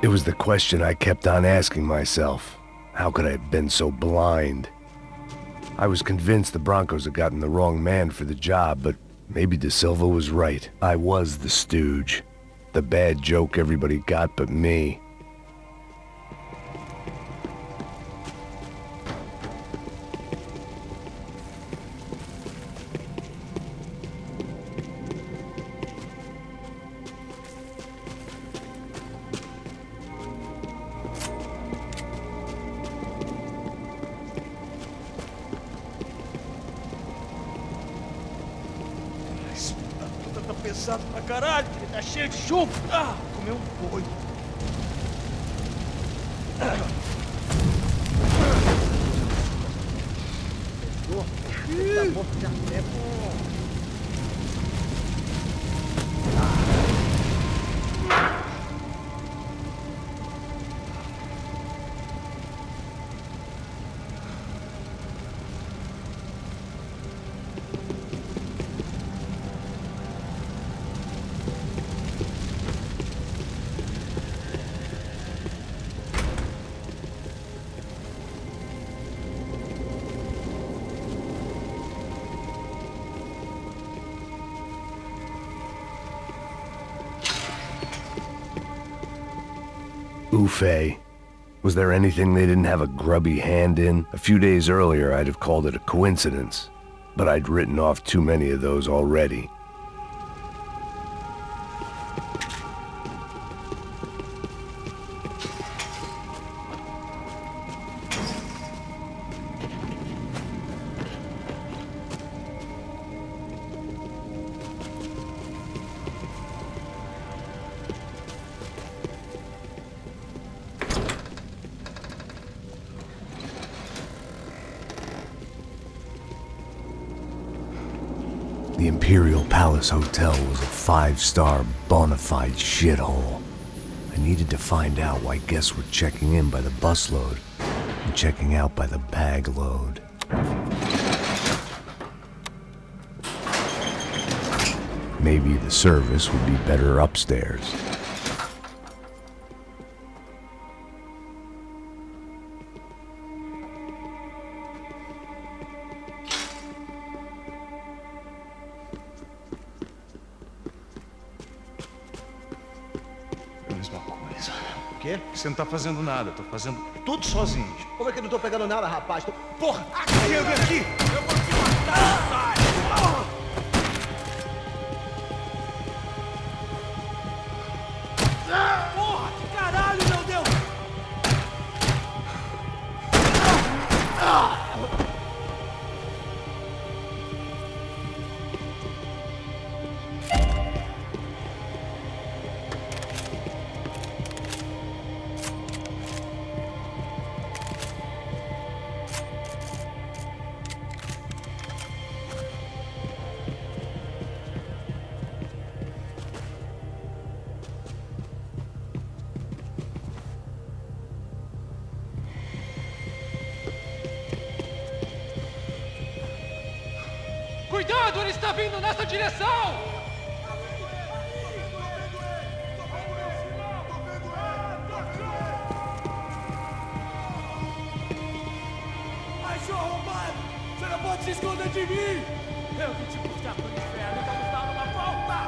It was the question I kept on asking myself. How could I have been so blind? I was convinced the Broncos had gotten the wrong man for the job, but maybe De Silva was right. I was the stooge. The bad joke everybody got but me. Pesado pra caralho, ele tá cheio de chumbo. Ah, comeu um boi. Tá morto já é bom. Ufe. Was there anything they didn't have a grubby hand in? A few days earlier, I'd have called it a coincidence, but I'd written off too many of those already. The Imperial Palace Hotel was a five-star bona fide shithole. I needed to find out why guests were checking in by the busload and checking out by the bag load. Maybe the service would be better upstairs. O quê? Você não tá fazendo nada, eu tô fazendo tudo sozinho. Como é que eu não tô pegando nada, rapaz? Porra! Aqui, eu vim aqui! Eu vou te matar, sai! Porra, que caralho, meu Deus! Cuidado, ele está vindo nessa direção! Ai, seu arrombado! Você não pode se esconder de mim! Eu vim te buscar pro inferno e vamos dar uma volta!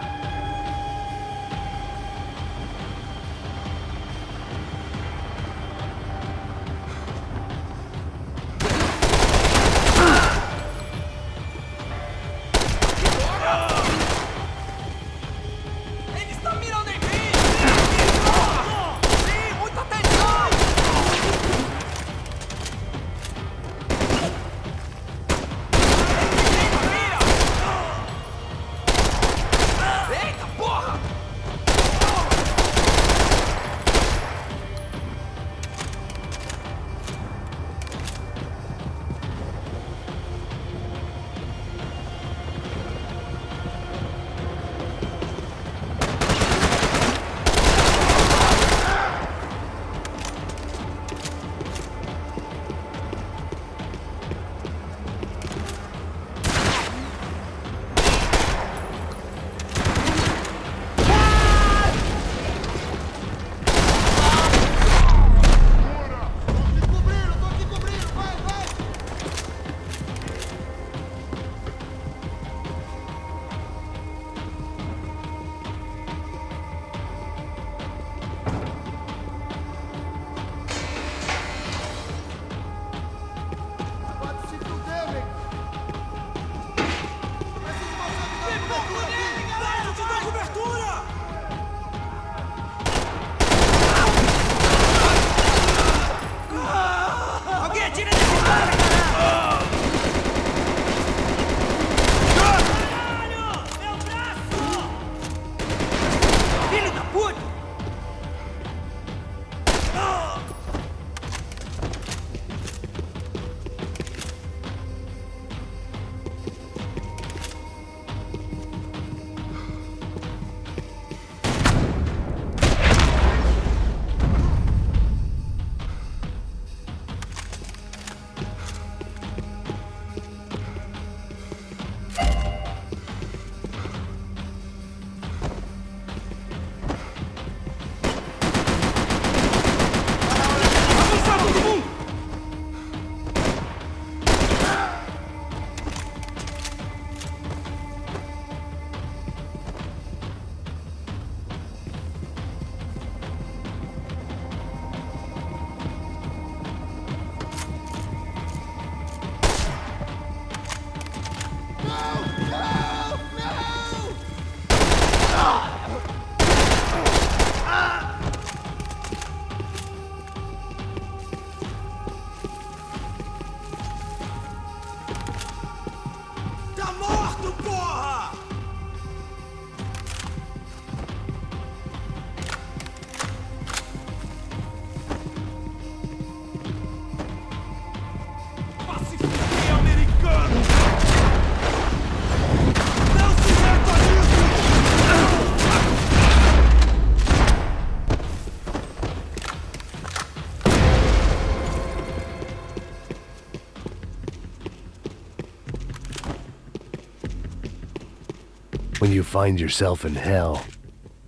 you find yourself in hell,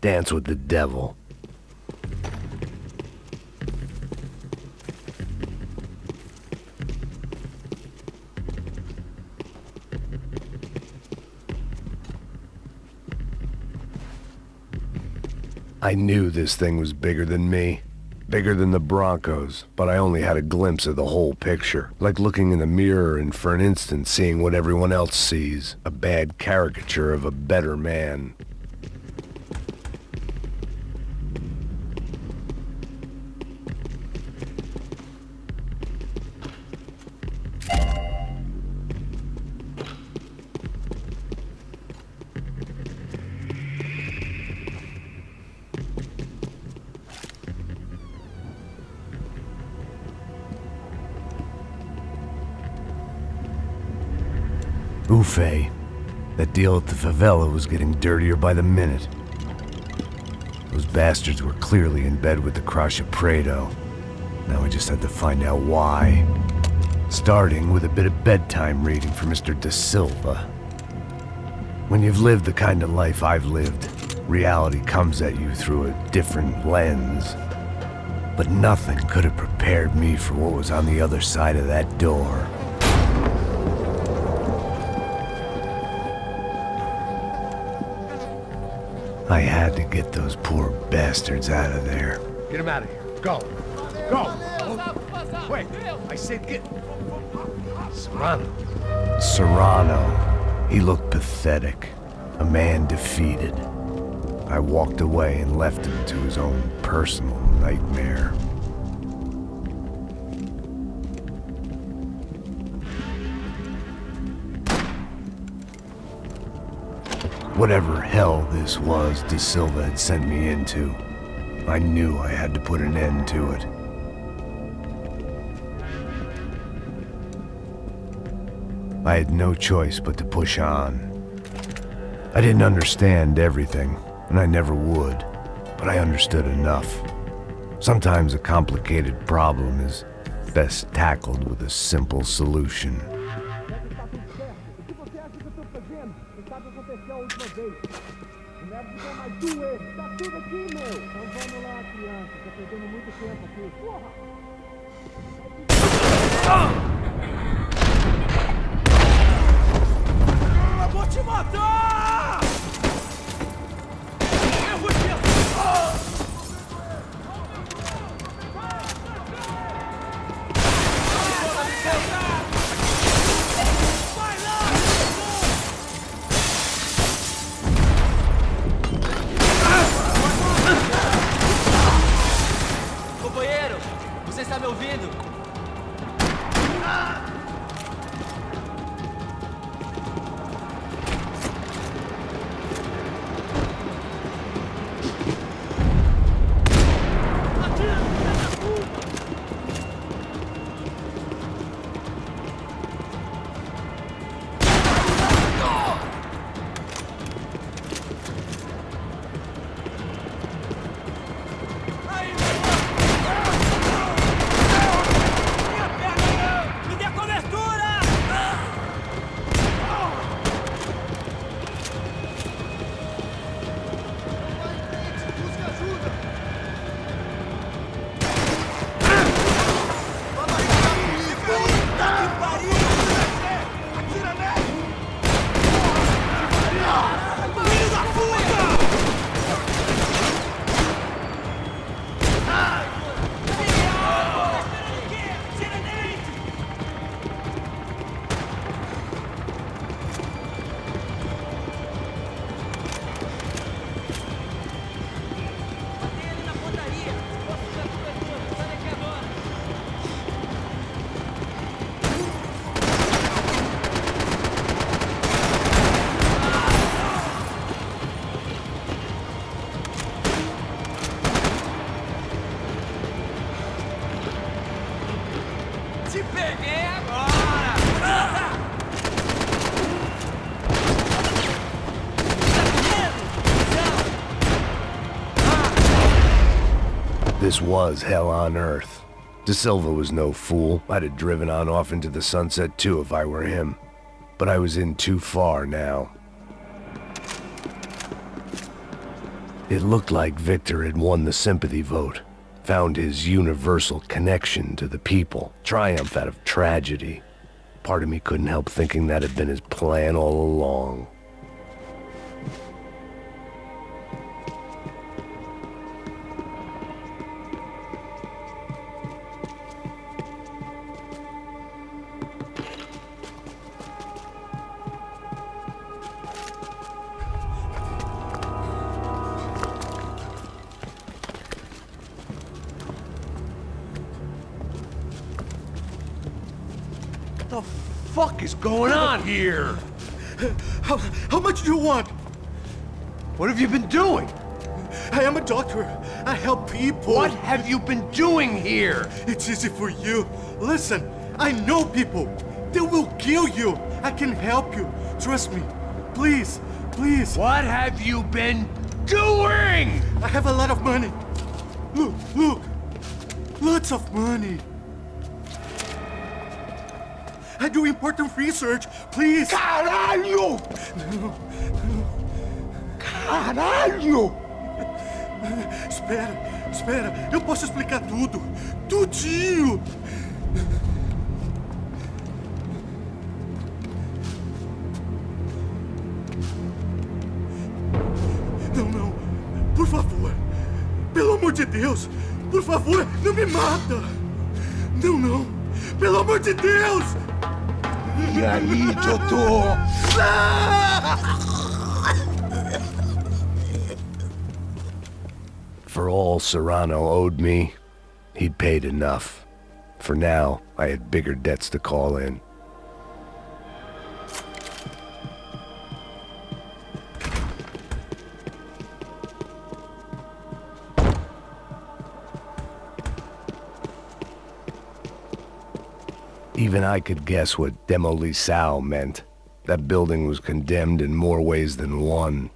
dance with the devil. I knew this thing was bigger than me, bigger than the Broncos, but I only had a glimpse of the whole picture, like looking in the mirror and for an instant seeing what everyone else sees, a bad caricature of a better man. Ufe. That deal at the favela was getting dirtier by the minute. Those bastards were clearly in bed with the Crusher Prado. Now we just had to find out why. Starting with a bit of bedtime reading for Mr. Da Silva. When you've lived the kind of life I've lived, reality comes at you through a different lens. But nothing could have prepared me for what was on the other side of that door. I had to get those poor bastards out of there. Get him out of here. Go. Go. Wait, I said get... Serrano. Serrano. He looked pathetic. A man defeated. I walked away and left him to his own personal nightmare. Whatever hell this was Da Silva had sent me into, I knew I had to put an end to it. I had no choice but to push on. I didn't understand everything, and I never would, but I understood enough. Sometimes a complicated problem is best tackled with a simple solution. Eu vou te matar! Eu vou te... Vai lá! Companheiro, você está me ouvindo? Te peguei agora! This was hell on earth. Da Silva was no fool. I'd have driven on off into the sunset too if I were him. But I was in too far now. It looked like Victor had won the sympathy vote, found his universal connection to the people, triumph out of tragedy. Part of me couldn't help thinking that had been his plan all along. What the fuck is going on here? How much do you want? What have you been doing? I am a doctor. I help people. What have you been doing here? It's easy for you. Listen, I know people. They will kill you. I can help you. Trust me. Please, please. What have you been doing? I have a lot of money. Look, look. Lots of money. I do important research. Please. Caralho! Caralho! Espera. Eu posso explicar tudo. Tudinho. Não. Por favor. Pelo amor de Deus. Por favor, não me mata. Não. Pelo amor de Deus. E aí, doutor? For all Serrano owed me, he'd paid enough. For now, I had bigger debts to call in. Even I could guess what demolição meant. That building was condemned in more ways than one.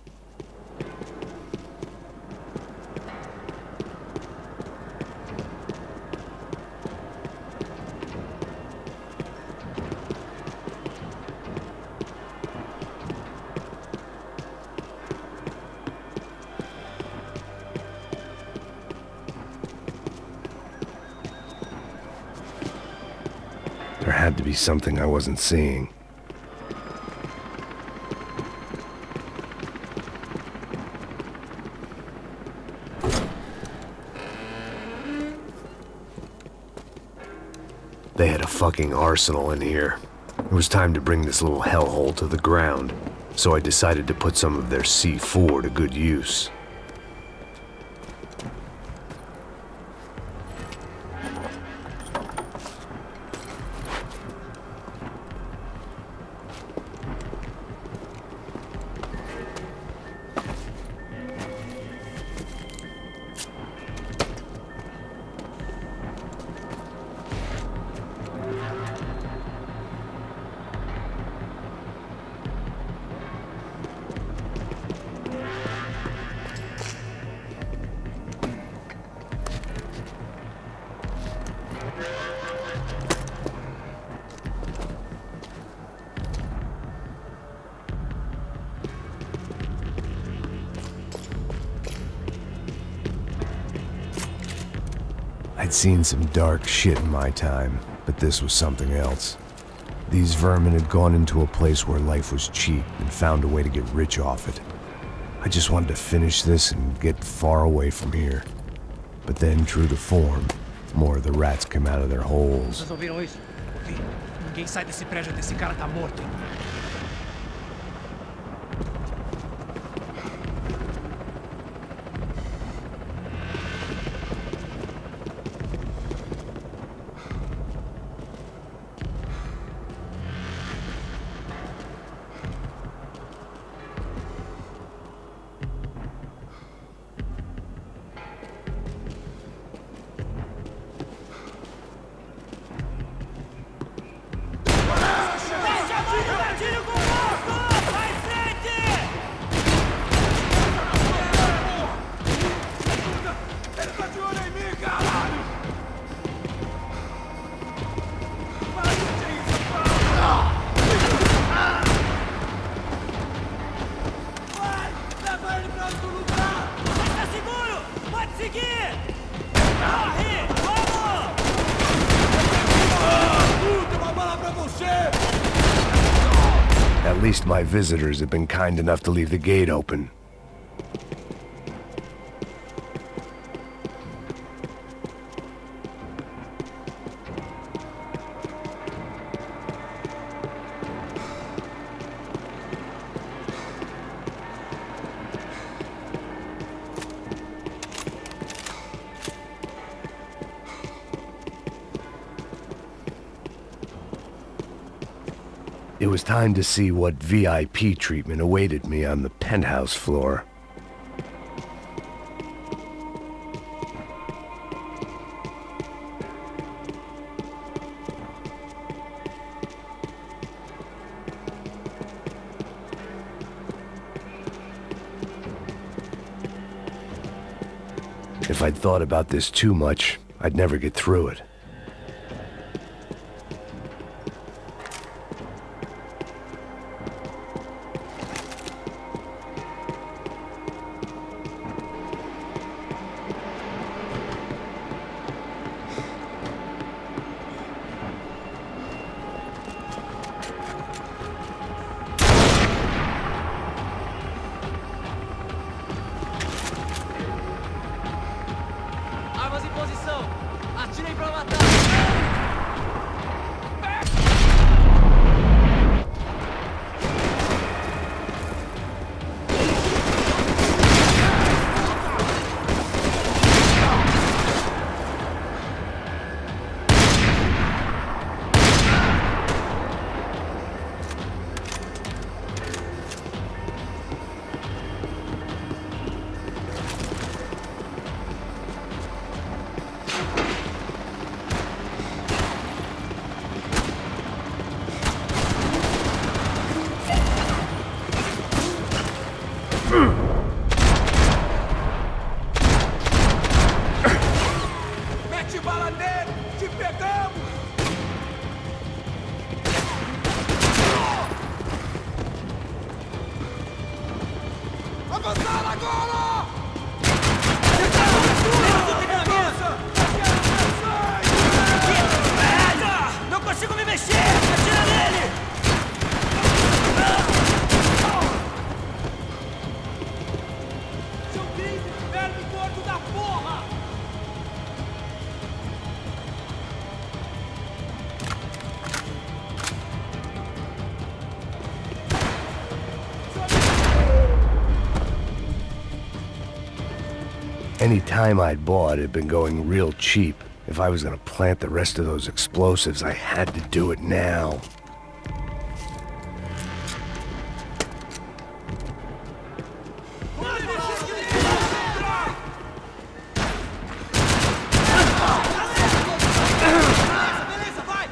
There had to be something I wasn't seeing. They had a fucking arsenal in here. It was time to bring this little hellhole to the ground, so I decided to put some of their C4 to good use. I'd seen some dark shit in my time, but this was something else. These vermin had gone into a place where life was cheap and found a way to get rich off it. I just wanted to finish this and get far away from here. But then, true to form, more of the rats came out of their holes. Vocês ouviram isso? Ouvi. Ninguém sai desse prédio desse cara tá morto. Corre! Vamos! Última bala pra você! At least my visitors have been kind enough to leave the gate open. It was time to see what VIP treatment awaited me on the penthouse floor. If I'd thought about this too much, I'd never get through it. Armas em posição! Atirem pra matar! Mete bala nele! Te pegamos! Avançar agora! Não consigo me mexer! Atira nele! Seu filho, verme gordo da porra! Any time I'd bought had been going real cheap. If I was gonna plant the rest of those explosives, I had to do it now. Beleza, vai!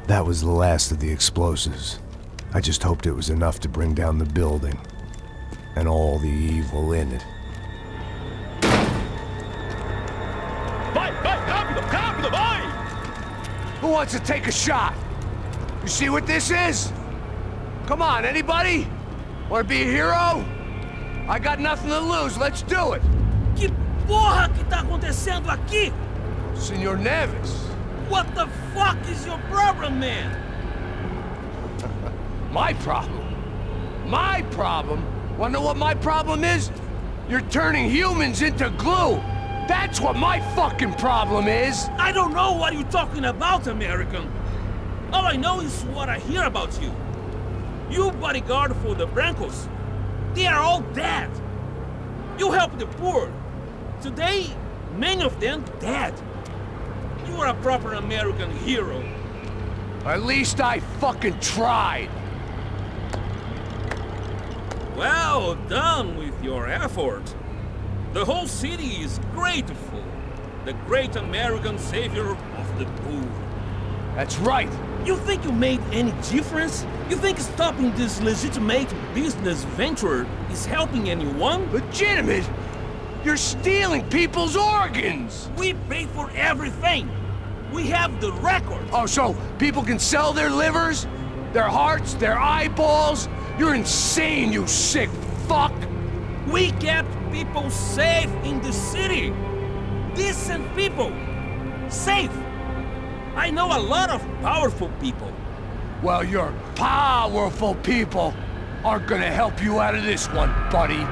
That was the last of the explosives. I just hoped it was enough to bring down the building and all the evil in it. Vai, rápido, rápido, vai! Who wants to take a shot? You see what this is? Come on, anybody? Want to be a hero? I got nothing to lose, let's do it! Que porra que tá acontecendo aqui? Senor Neves. What the fuck is your problem, man? My problem? My problem? Wanna know what my problem is? You're turning humans into glue! That's what my fucking problem is! I don't know what you're talking about, American. All I know is what I hear about you. You bodyguard for the Brancos. They are all dead. You help the poor. Today, many of them dead. You are a proper American hero. At least I fucking tried. Well done with your effort. The whole city is grateful. The great American savior of the poor. That's right. You think you made any difference? You think stopping this legitimate business venture is helping anyone? Legitimate? You're stealing people's organs! We pay for everything. We have the record. Oh, so people can sell their livers? Their hearts? Their eyeballs? You're insane, you sick fuck! We kept people safe in the city. Decent people. Safe. I know a lot of powerful people. Well, your powerful people aren't gonna help you out of this one, buddy.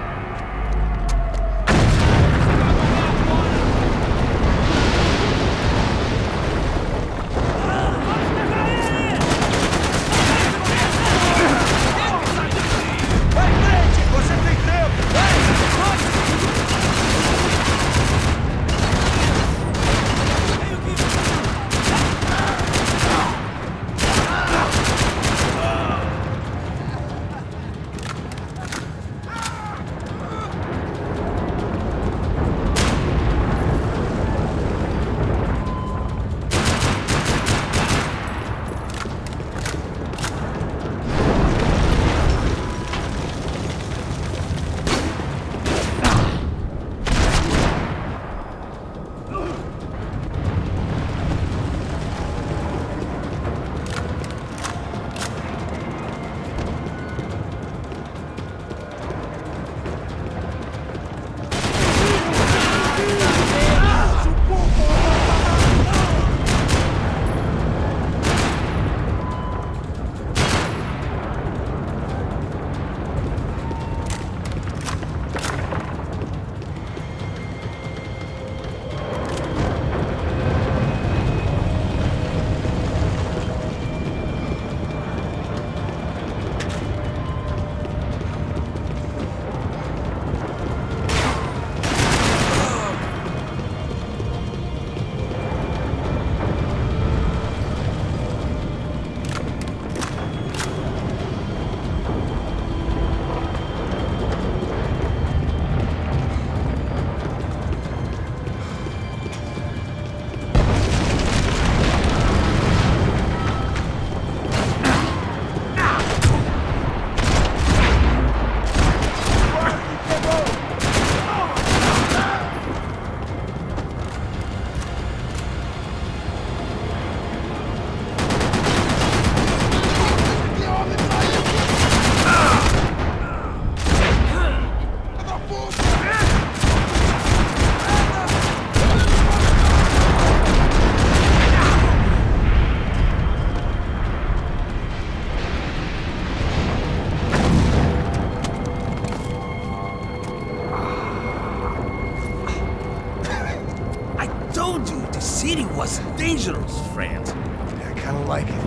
Was dangerous, friend. Yeah, I kinda like it.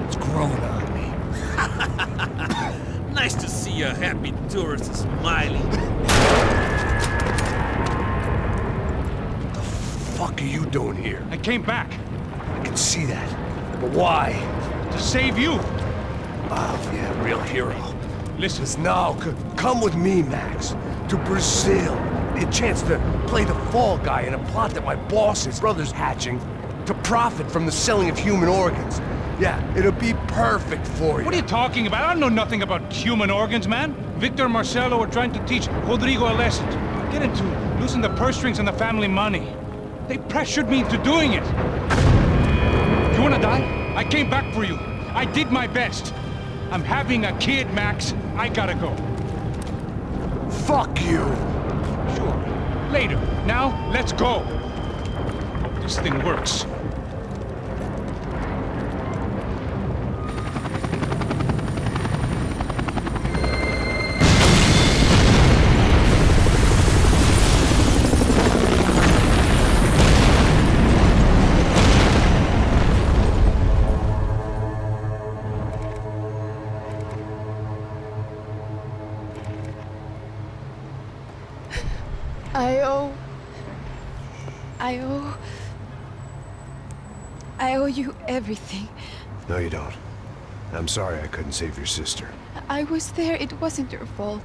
It's growing on me. Nice to see a happy tourist smiling. What the fuck are you doing here? I came back I can see that. But why? to save you. Oh, yeah, real hero. Listen, Now, come with me, Max. To Brazil. A chance to play the fall guy in a plot that my boss's brother's hatching to profit from the selling of human organs. Yeah, it'll be perfect for you. what are you talking about? I know nothing about human organs, man. Victor and Marcelo are trying to teach Rodrigo a lesson. Get into losing the purse strings and the family money. They pressured me into doing it. You wanna die? I came back for you. I did my best. I'm having a kid, Max. I gotta go. Fuck you. Sure. Later. Now, let's go. Hope this thing works. I owe you everything. No, you don't. I'm sorry I couldn't save your sister. I was there. It wasn't your fault.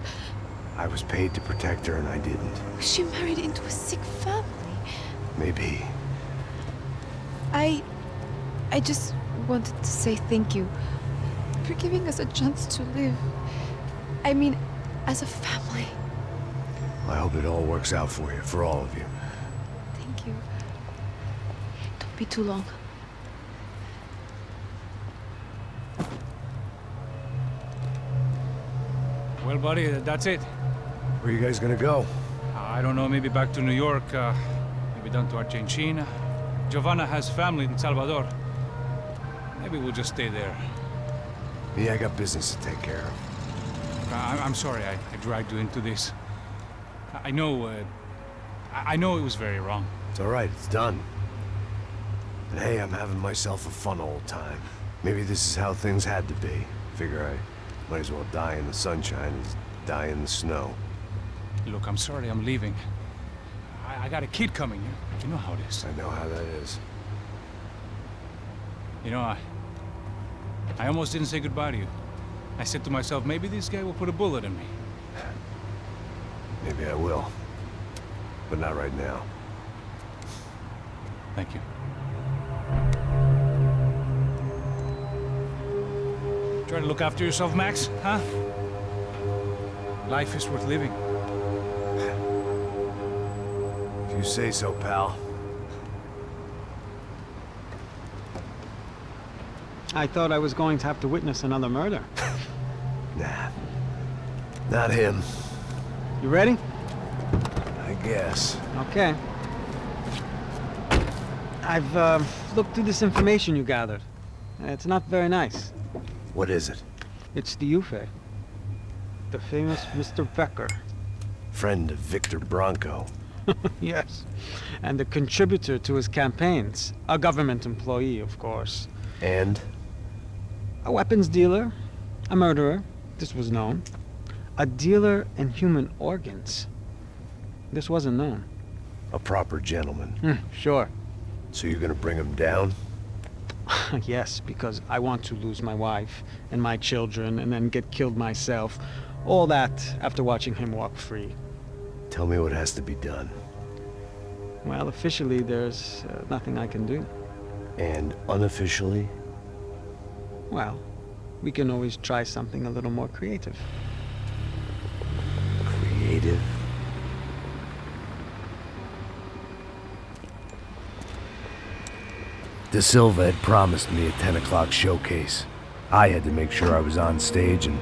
I was paid to protect her and I didn't. She married into a sick family. Maybe. I just wanted to say thank you for giving us a chance to live. I mean, as a family. I hope it all works out for you, for all of you. Thank you. Don't be too long. Well, buddy, that's it. Where are you guys gonna go? I don't know, maybe back to New York, maybe down to Argentina. Giovanna has family in Salvador. Maybe we'll just stay there. Me, I got business to take care of. I'm sorry I dragged you into this. I know it was very wrong. It's all right, it's done. And hey, I'm having myself a fun old time. Maybe this is how things had to be. Figure I might as well die in the sunshine as die in the snow. Look, I'm sorry I'm leaving. I got a kid coming. You know how it is. I know how that is. You know, I almost didn't say goodbye to you. I said to myself, maybe this guy will put a bullet in me. Maybe I will. But not right now. Thank you. Try to look after yourself, Max, huh? Life is worth living. If you say so, pal. I thought I was going to have to witness another murder. Nah. Not him. You ready? I guess. Okay. I've looked through this information you gathered. It's not very nice. What is it? It's the Ufe. The famous Mr. Becker. Friend of Victor Bronco. Yes. And a contributor to his campaigns. A government employee, of course. And? A weapons dealer. A murderer. This was known. A dealer in human organs. This wasn't known. A proper gentleman. Sure. So you're gonna bring him down? Yes, because I want to lose my wife and my children and then get killed myself. All that after watching him walk free. Tell me what has to be done. Well, officially there's nothing I can do. And unofficially? Well, we can always try something a little more creative. Creative? De Silva had promised me a 10 o'clock showcase. I had to make sure I was on stage and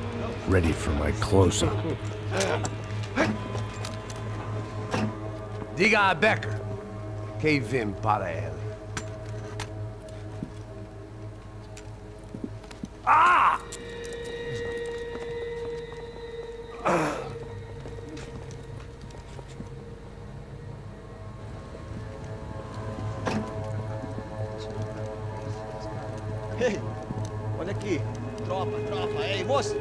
ready for my close-up. Diga a Becker. Que vim para ele. Ah! Ei, olha aqui. Tropa. Ei, moço.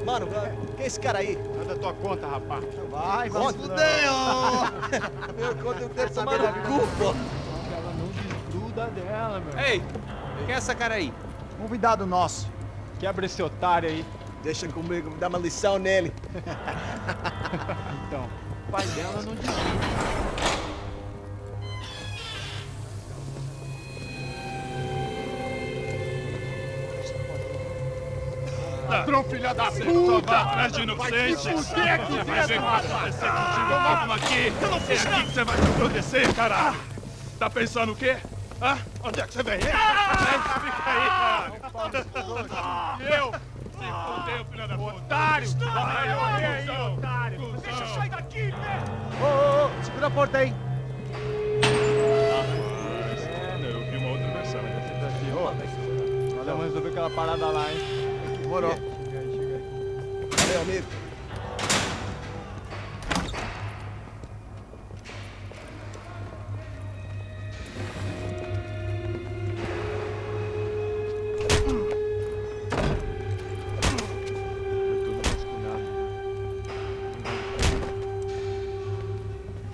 Mano, quem é esse cara aí? Manda tua conta, rapaz. Vai se fuder, ó. Meu conta eu quero tomar no cu, pô. Ela não desgruda dela, meu. Ei, quem é essa cara aí? Convidado nosso. Quebra esse otário aí. Deixa comigo, me dá uma lição nele. Então, o pai dela não desgruda. Ladrão, filha da puta! Vai atrás de inocente! Vai se fuder, que vai ver o que vai acontecer contigo! Vamos aqui! Eu não fiz nada! É aqui que você vai se acontecer, caralho! Tá pensando o quê? Hã? Onde é que você vem? Fica aí, caralho! E eu? Se fudeu, filha da puta! Otário! Vai aí, otário! Deixa eu sair daqui, né? Ô, segura a porta aí! Eu vi uma outra versão. Olha, vamos resolver aquela parada lá, hein? Demorou. Chega aí. Valeu, amigo.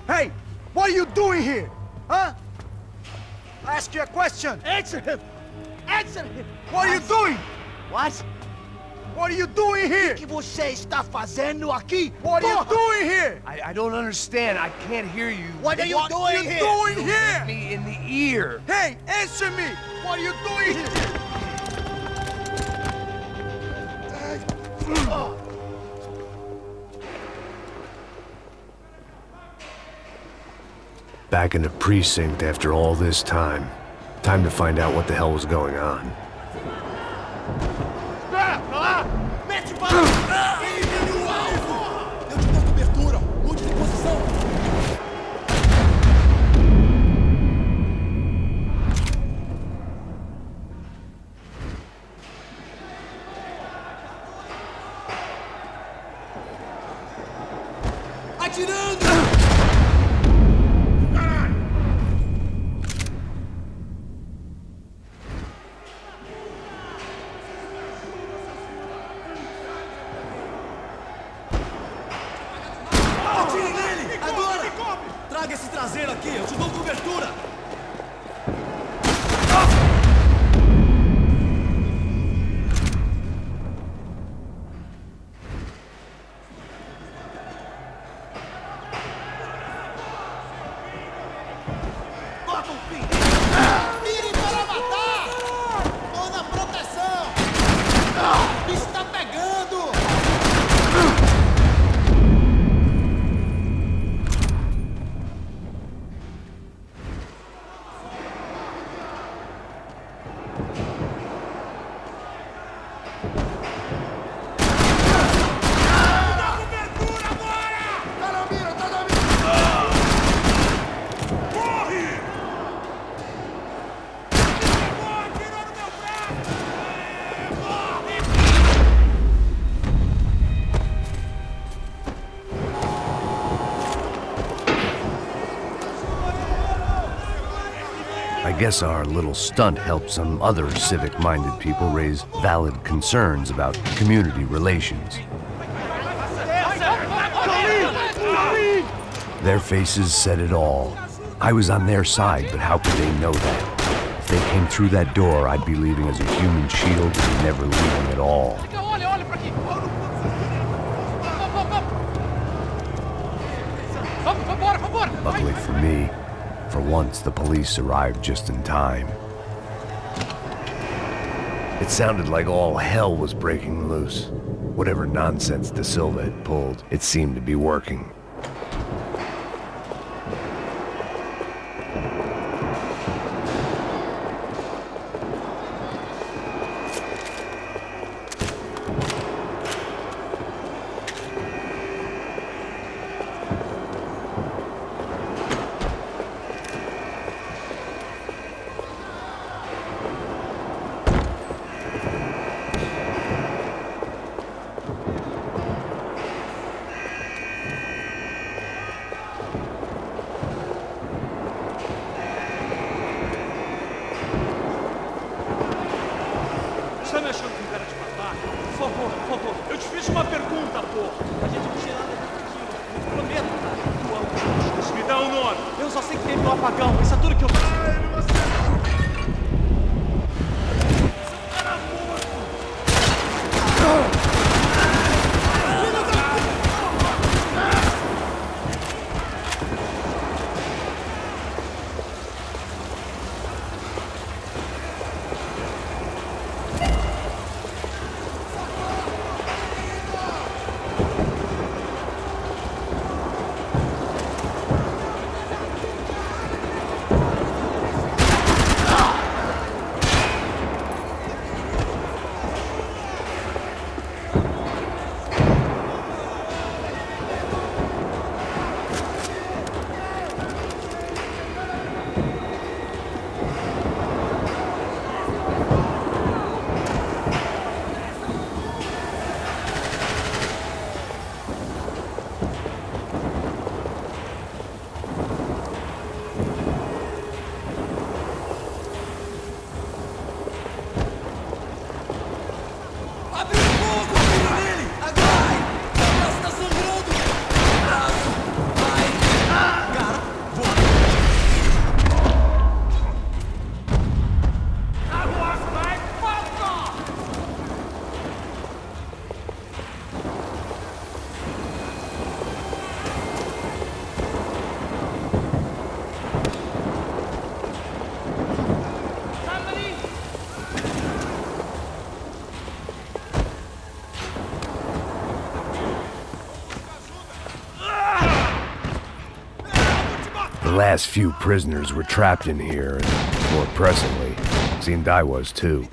Hey, what are you doing here? Huh? I ask you a question. Answer him! Answer him! What are you doing? What? What are you doing here? O que você está fazendo aqui? What are you Porra! doing here? I don't understand. I can't hear you. What are you doing here? Doing You here? hit Me in the ear. Hey, answer me. What are you doing here? Back in the precinct after all this time. Time to find out what the hell was going on. Mete bala! No alvo! Eu te dou cobertura! Mude de posição! Atirando! Atire nele! Agora! Traga esse traseiro aqui, eu te dou cobertura! Bota um fim! Mire para matar! Tô na proteção! O bicho tá pegando! I guess our little stunt helped some other civic-minded people raise valid concerns about community relations. Their faces said it all. I was on their side, but how could they know that? If they came through that door, I'd be leaving as a human shield and never leaving at all. Luckily for me, for once the police arrived just in time. It sounded like all hell was breaking loose. Whatever nonsense De Silva had pulled, it seemed to be working. Você tá me achando com cara de matar? Por favor, eu te fiz uma pergunta, pô. A gente não tinha nada de prometo, cara. Me dá um nome. Eu só sei que teve um apagão, isso é tudo que eu last few prisoners were trapped in here, and more pressingly, seemed I was too.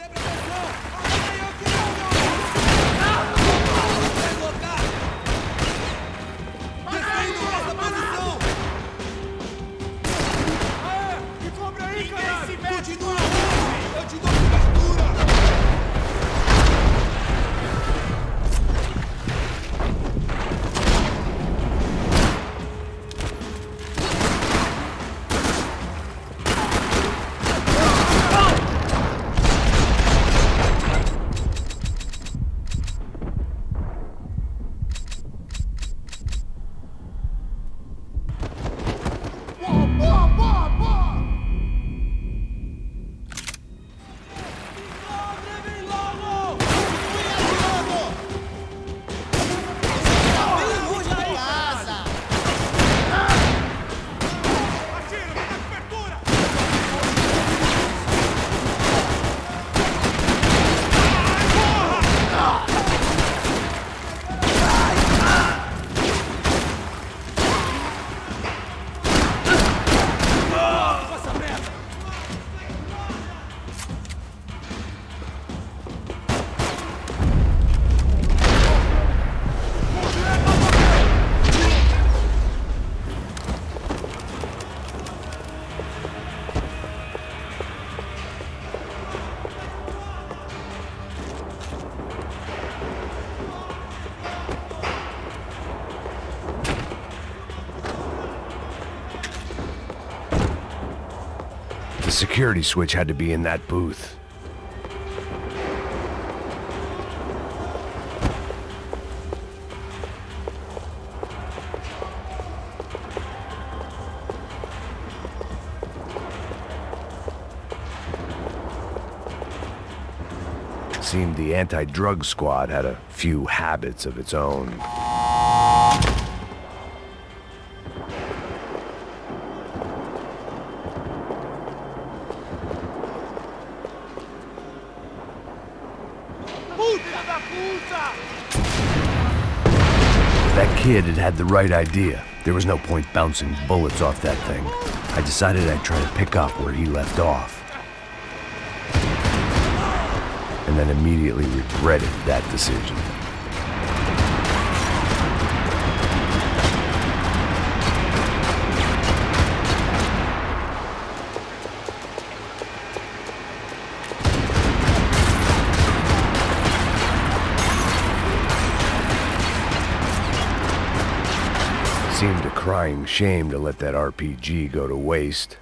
The security switch had to be in that booth. Seemed the anti-drug squad had a few habits of its own. That kid had the right idea. There was no point bouncing bullets off that thing. I decided I'd try to pick up where he left off. And then immediately regretted that decision. Seemed a crying shame to let that RPG go to waste.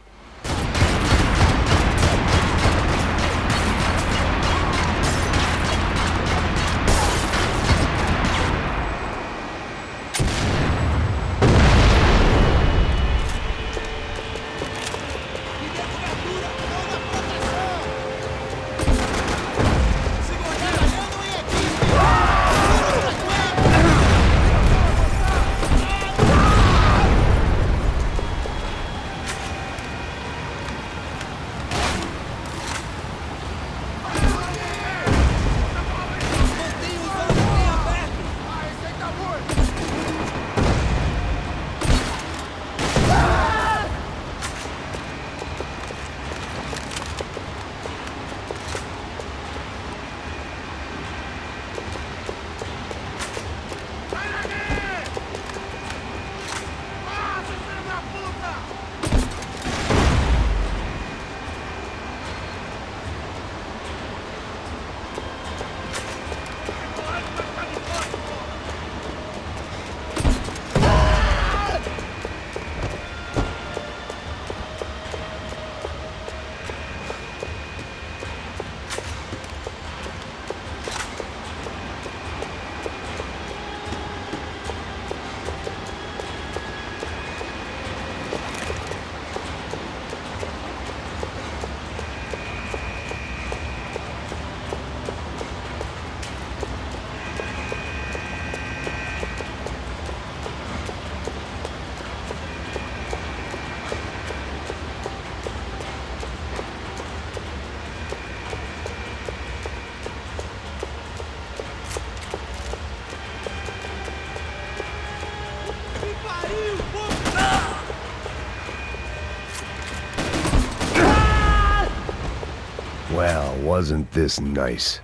wasn't this nice.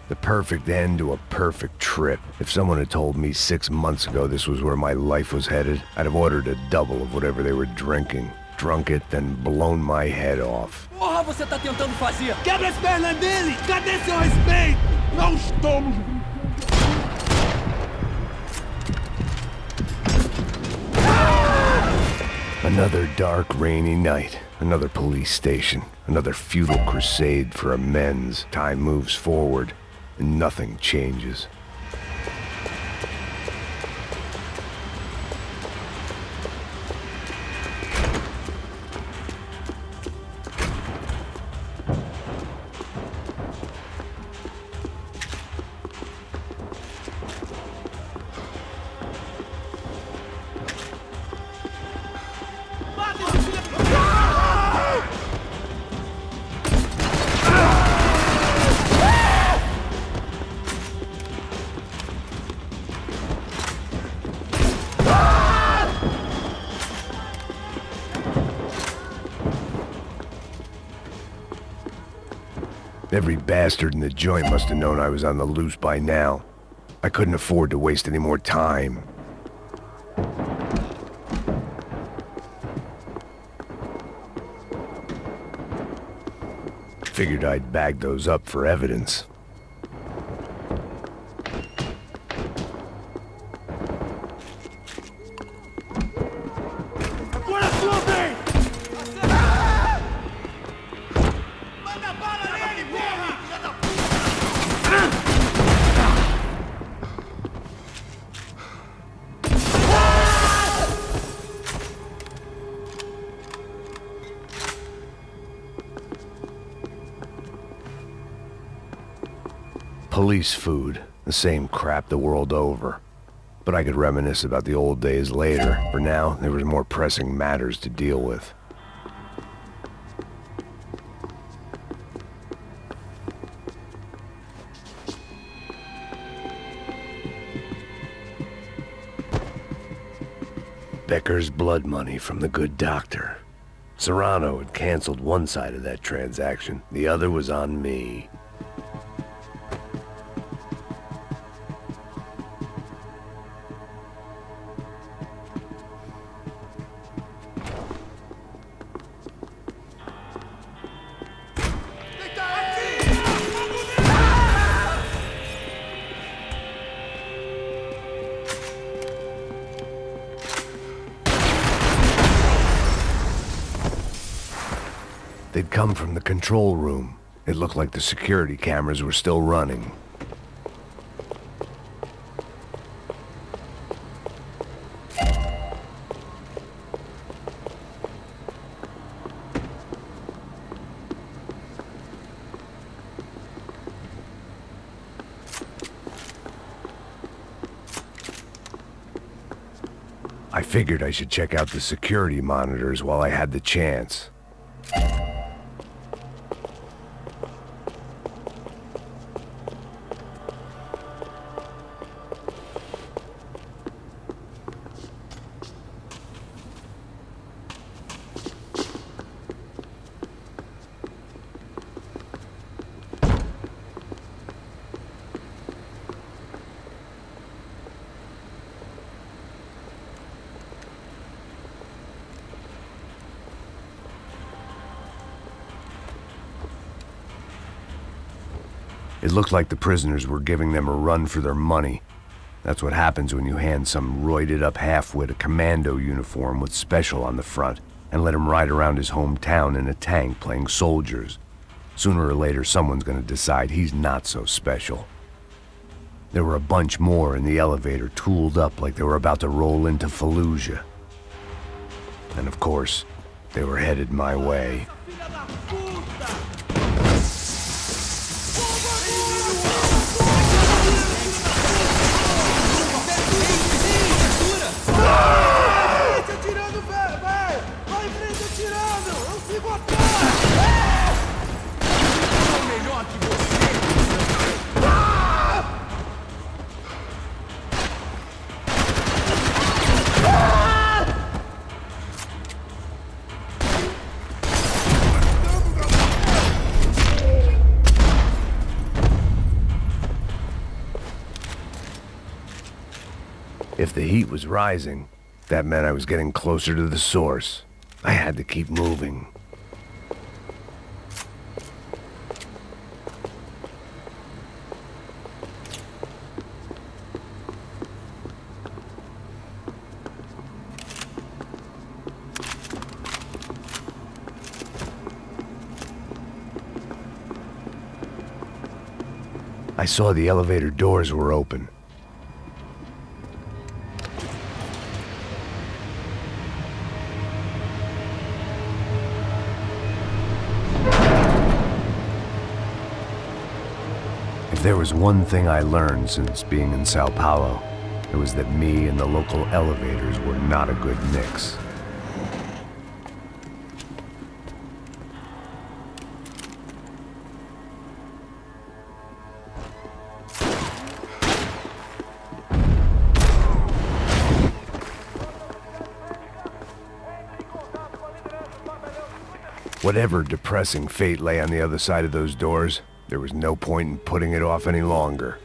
The perfect end to a perfect trip. If someone had told me 6 months ago this was where my life was headed, I'd have ordered a double of whatever they were drinking, drunk it, then blown my head off. Porra, você tá tentando fazer? Quebra as pernas dele! Cadê seu respeito? Não estamos... Another dark, rainy night. Another police station. Another futile crusade for amends. Time moves forward, and nothing changes. Every bastard in the joint must have known I was on the loose by now. I couldn't afford to waste any more time. Figured I'd bag those up for evidence. Agora é sua vez! Manda bala nele, porra! Filha da Police food, the same crap the world over. But I could reminisce about the old days later. For now, there was more pressing matters to deal with. Becker's blood money from the good doctor. Serrano had canceled one side of that transaction. The other was on me. They'd come from the control room. It looked like the security cameras were still running. I figured I should check out the security monitors while I had the chance. It looked like the prisoners were giving them a run for their money. That's what happens when you hand some roided-up halfwit a commando uniform with special on the front and let him ride around his hometown in a tank playing soldiers. Sooner or later, someone's gonna decide he's not so special. There were a bunch more in the elevator, tooled up like they were about to roll into Fallujah. And of course, they were headed my way. If the heat was rising, that meant I was getting closer to the source. I had to keep moving. I saw the elevator doors were open. If there was one thing I learned since being in Sao Paulo, it was that me and the local elevators were not a good mix. Whatever depressing fate lay on the other side of those doors, there was no point in putting it off any longer.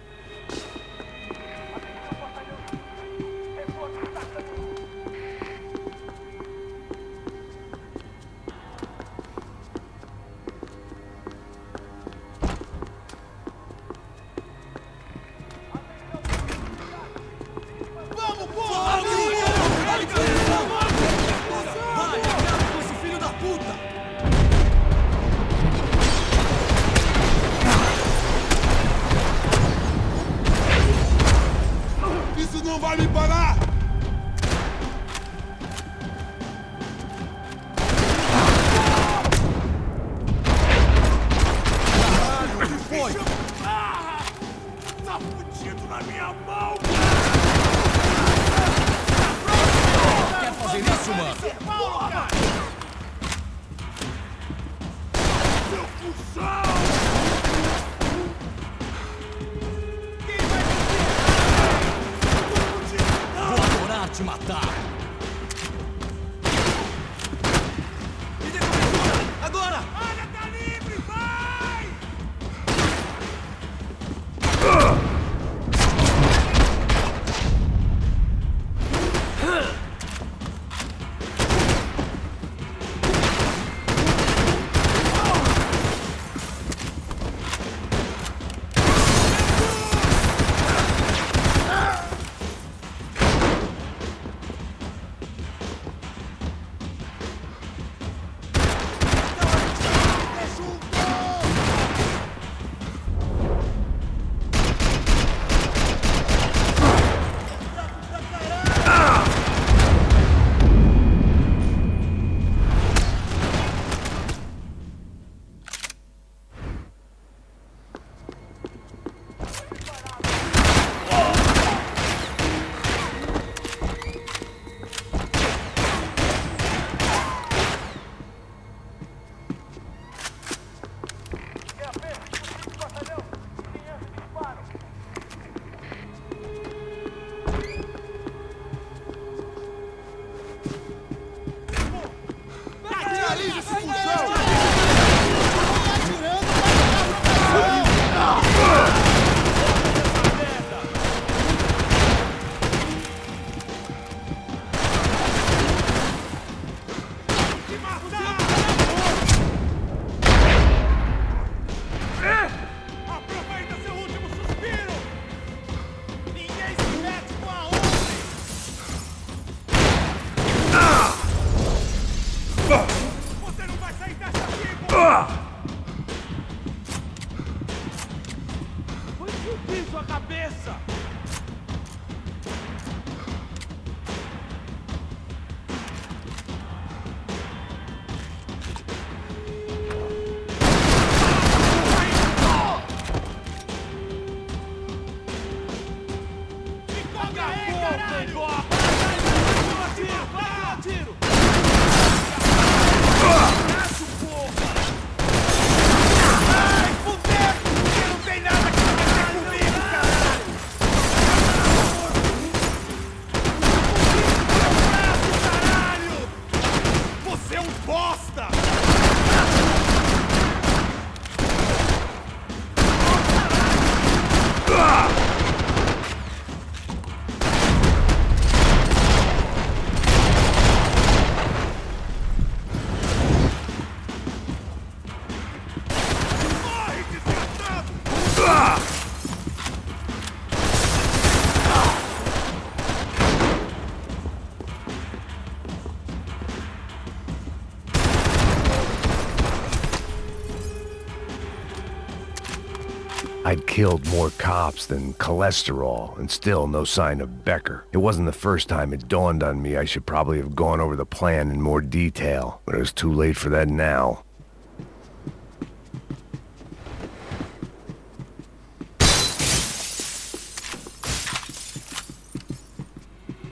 I'd killed more cops than cholesterol, and still no sign of Becker. It wasn't the first time it dawned on me I should probably have gone over the plan in more detail, but it was too late for that now.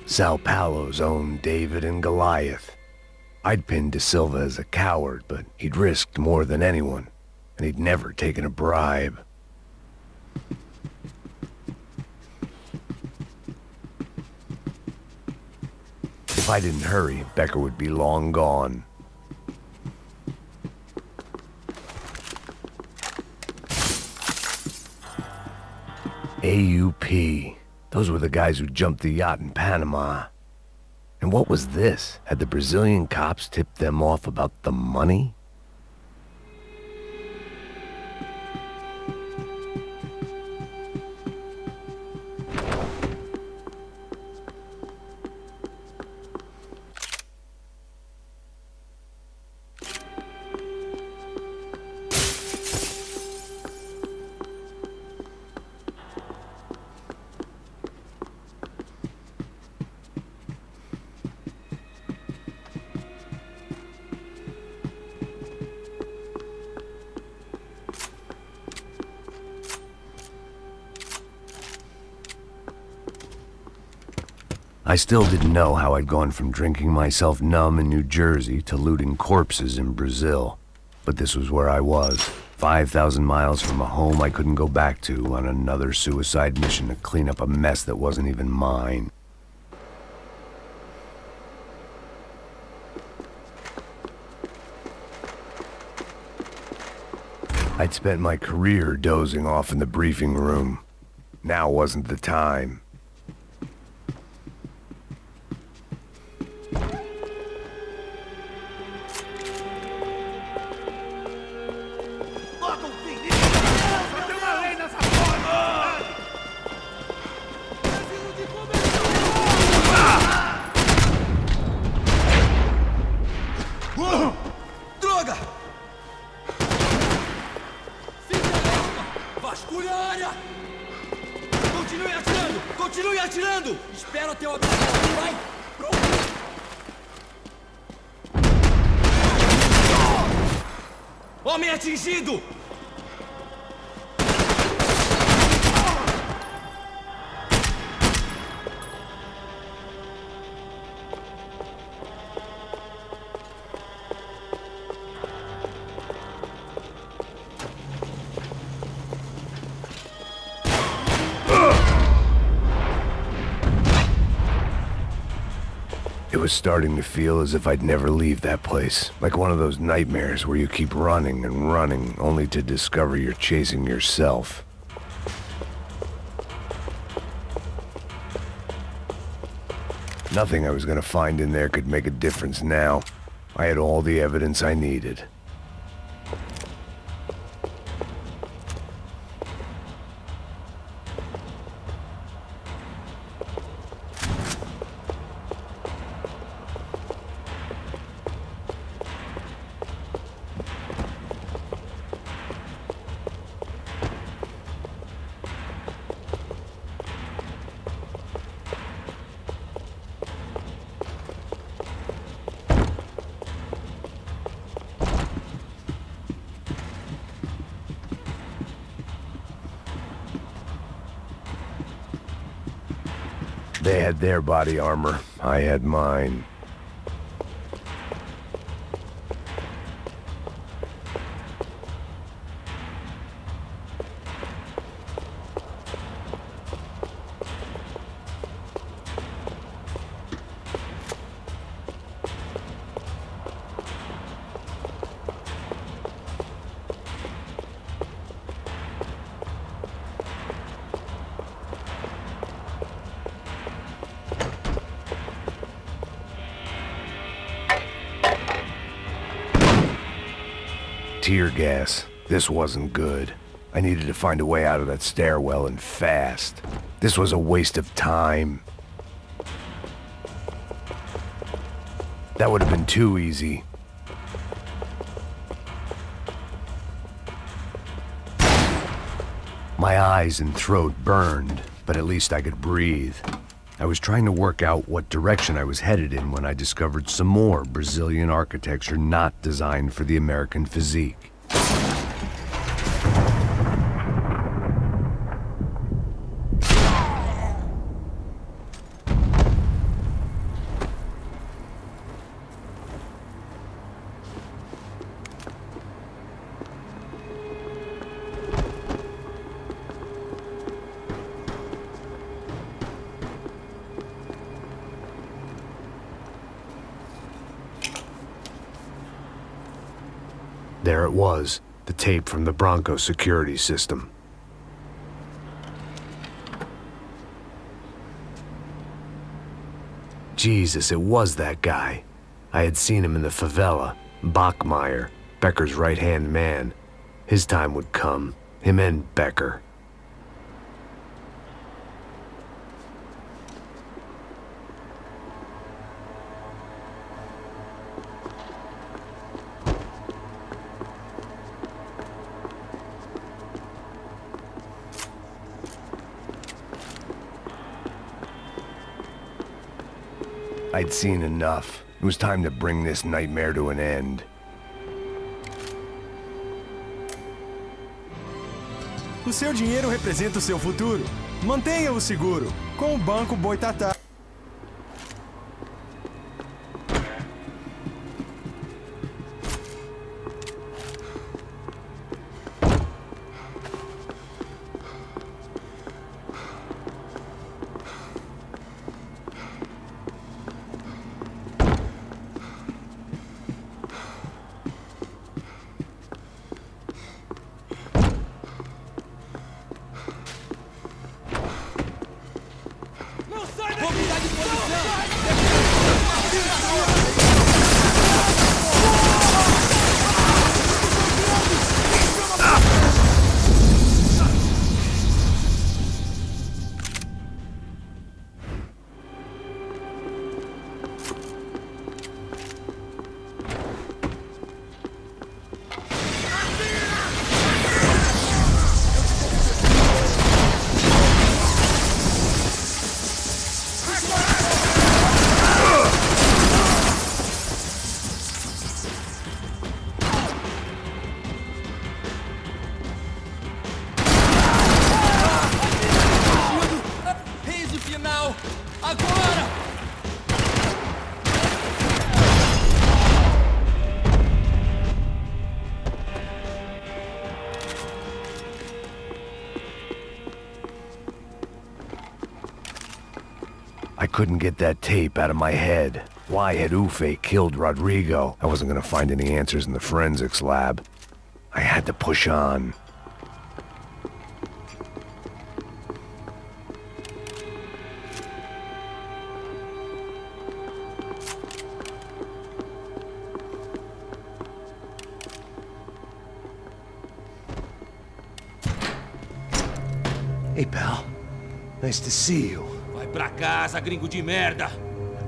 Sao Paulo's own David and Goliath. I'd pinned De Silva as a coward, but he'd risked more than anyone, and he'd never taken a bribe. If I didn't hurry, Becker would be long gone. AUP. Those were the guys who jumped the yacht in Panama. And what was this? Had the Brazilian cops tipped them off about the money? I still didn't know how I'd gone from drinking myself numb in New Jersey to looting corpses in Brazil. But this was where I was, 5,000 miles from a home I couldn't go back to, on another suicide mission to clean up a mess that wasn't even mine. I'd spent my career dozing off in the briefing room. Now wasn't the time. Continue atirando! Espera até o abraço! Vai! Pronto! Homem atingido! It was starting to feel as if I'd never leave that place, like one of those nightmares where you keep running and running only to discover you're chasing yourself. Nothing I was gonna find in there could make a difference now. I had all the evidence I needed. They had their body armor. I had mine. Tear gas. This wasn't good. I needed to find a way out of that stairwell and fast. This was a waste of time. That would have been too easy. My eyes and throat burned, but at least I could breathe. I was trying to work out what direction I was headed in when I discovered some more Brazilian architecture not designed for the American physique. There it was, the tape from the Bronco security system. Jesus, it was that guy. I had seen him in the favela, Bachmeyer, Becker's right-hand man. His time would come, him and Becker. I'd seen enough. It was time to bring this nightmare to an end. O seu dinheiro representa o seu futuro. Mantenha-o seguro com o Banco Boitatá. I couldn't get that tape out of my head. Why had Ufe killed Rodrigo? I wasn't gonna find any answers in the forensics lab. I had to push on. Hey, pal. Nice to see you. Vai pra casa, gringo de merda.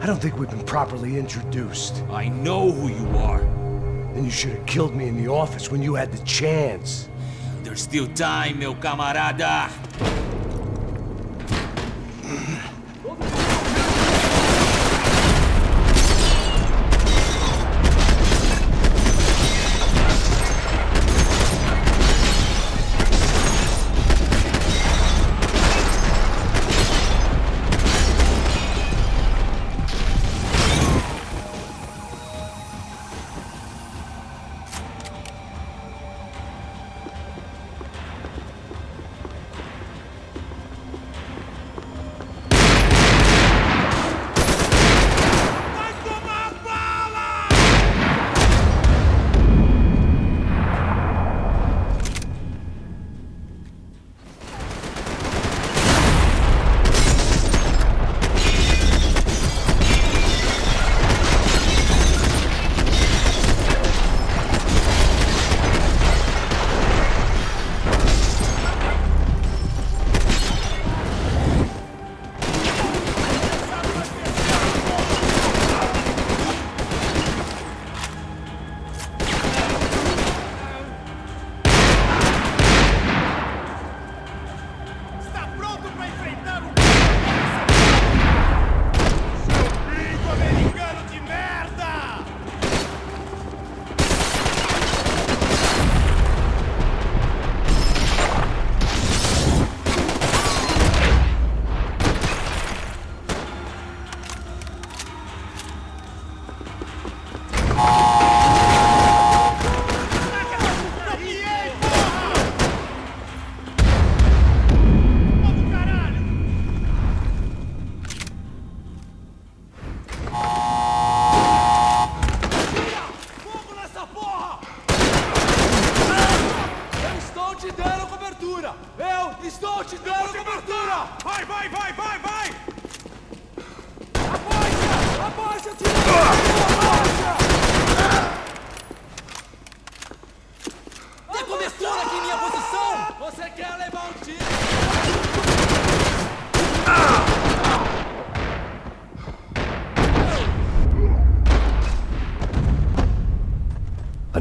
I don't think we've been properly introduced. I know who you are. Then you should have killed me in the office when you had the chance. There's still time, meu camarada.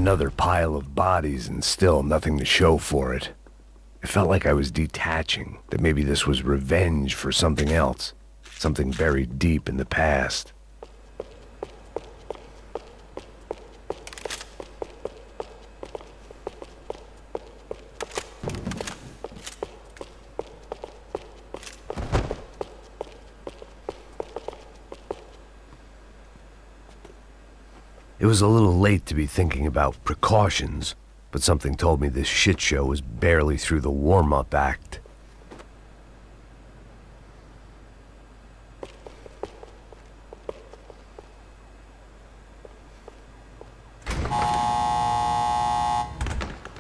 Another pile of bodies and still nothing to show for it. It felt like I was detaching, that maybe this was revenge for something else, something buried deep in the past. It was a little late to be thinking about precautions, but something told me this shit show was barely through the warm-up act.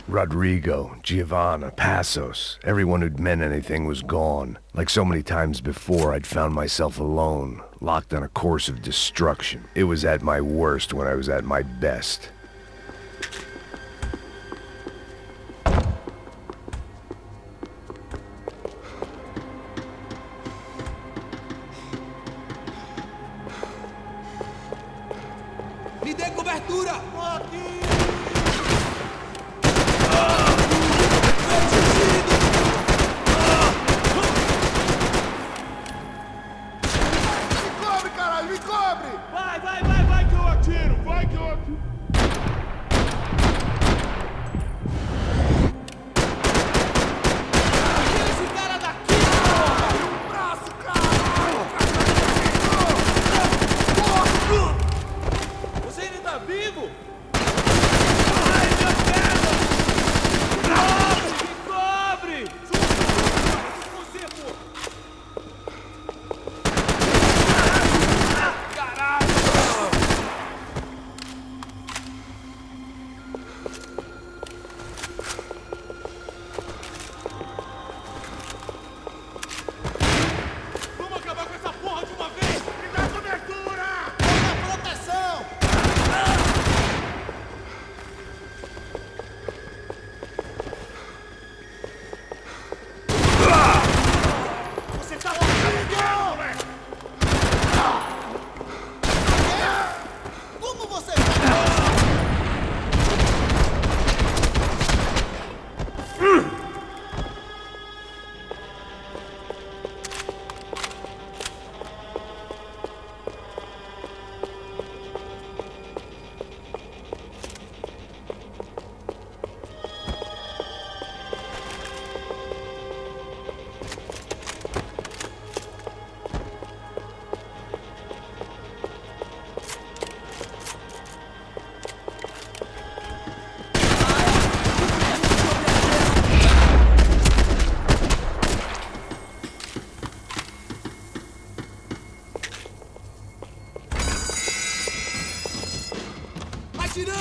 Rodrigo, Giovanna, Passos, everyone who'd meant anything was gone. Like so many times before, I'd found myself alone, locked on a course of destruction. It was at my worst when I was at my best. Me dê cobertura!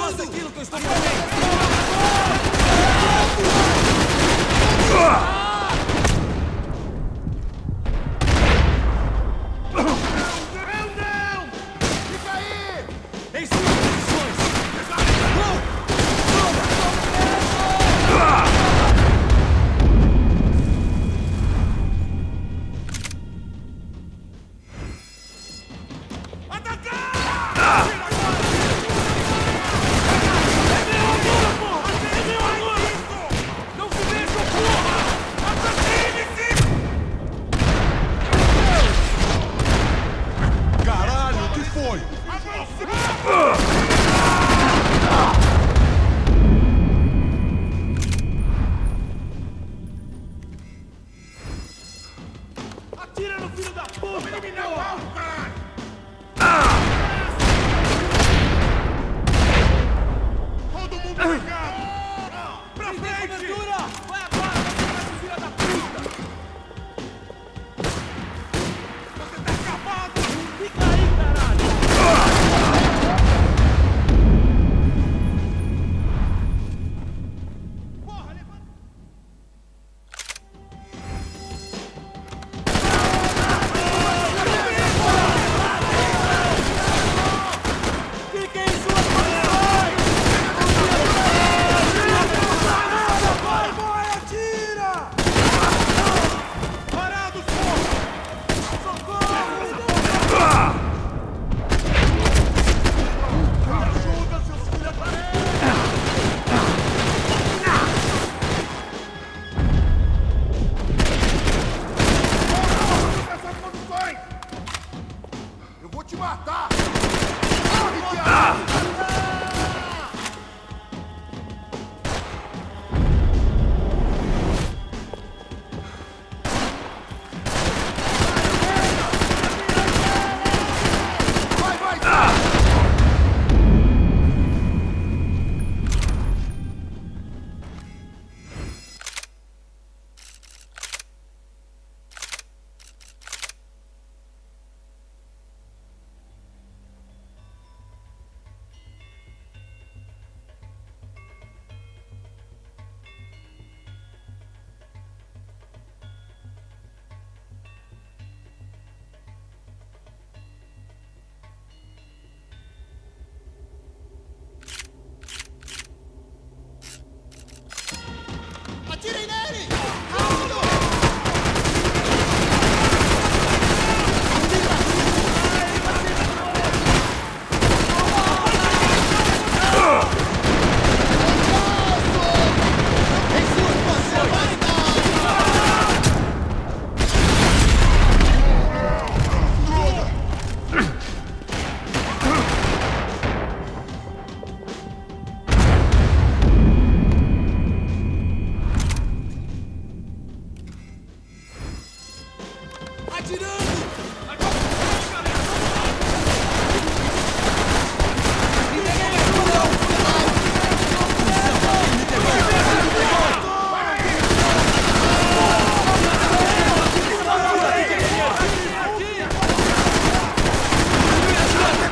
Faça aquilo que eu estou fazendo!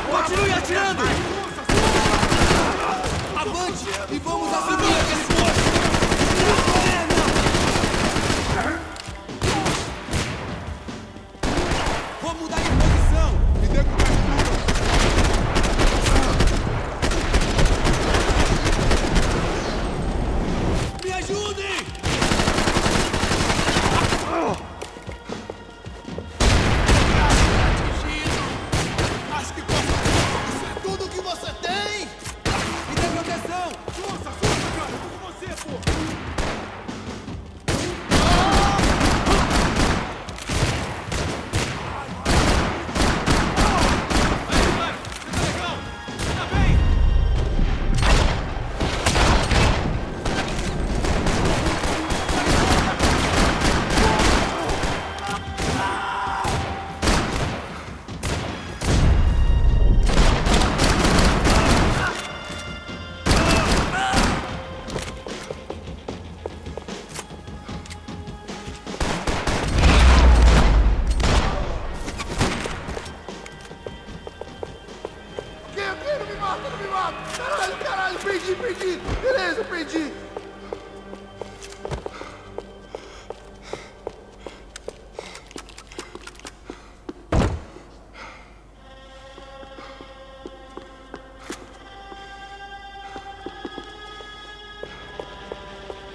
Continue atirando! Avante e vamos acima! Vou mudar de posição! Me dê cobertura! Me ajudem! Acho que isso é tudo que você tem! Me dê proteção! Força, cara! Eu tô com você, pô! Não me mata! Caralho, perdi! Beleza, perdi!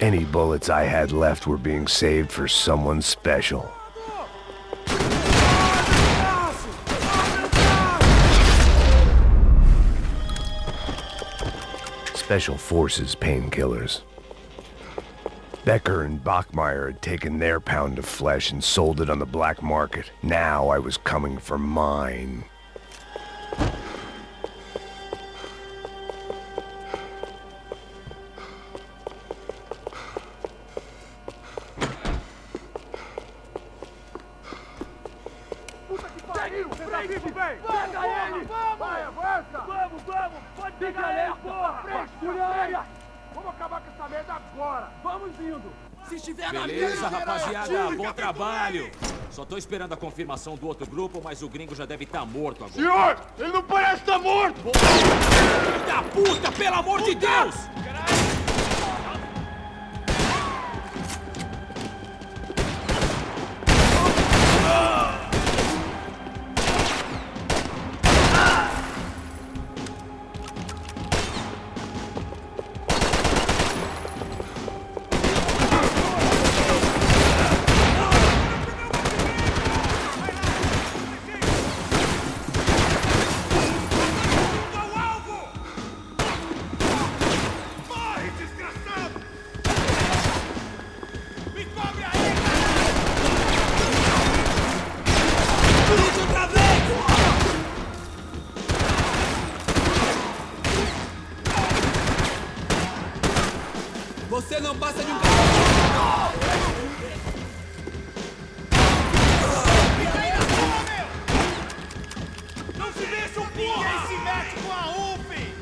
Any bullets I had left were being saved for someone special. Special Forces painkillers. Becker and Bachmeyer had taken their pound of flesh and sold it on the black market. Now I was coming for mine. Pode pegar ele, porra! Fúria! Vamos acabar com essa merda agora! Vamos indo! Se estiver na Beleza, minha, rapaziada, bom trabalho! Só tô esperando a confirmação do outro grupo, mas o gringo já deve estar morto agora. Senhor, ele não parece estar morto! Filho da puta, pelo amor de Deus! Você não passa de um Não se mexa, porra! Ninguém se mexe com a UF!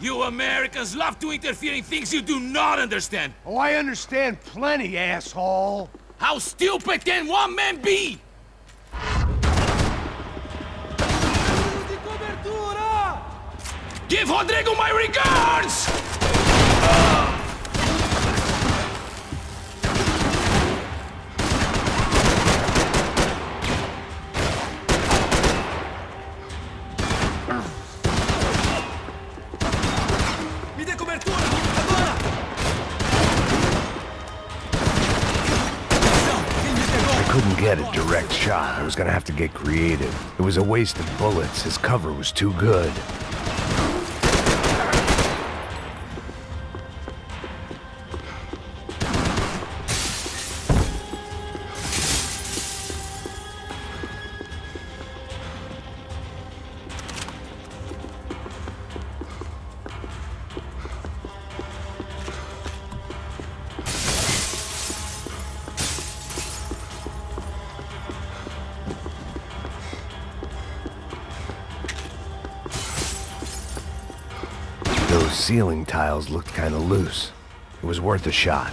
You Americans love to interfere in things you do not understand. Oh, I understand plenty, asshole. How stupid can one man be? de cobertura! Give Rodrigo my regards! Me dê cobertura! Agora! I couldn't get get a direct shot. I was gonna have to get creative. It was a waste of bullets. His cover was too good. Those ceiling tiles looked kind of loose. It was worth a shot.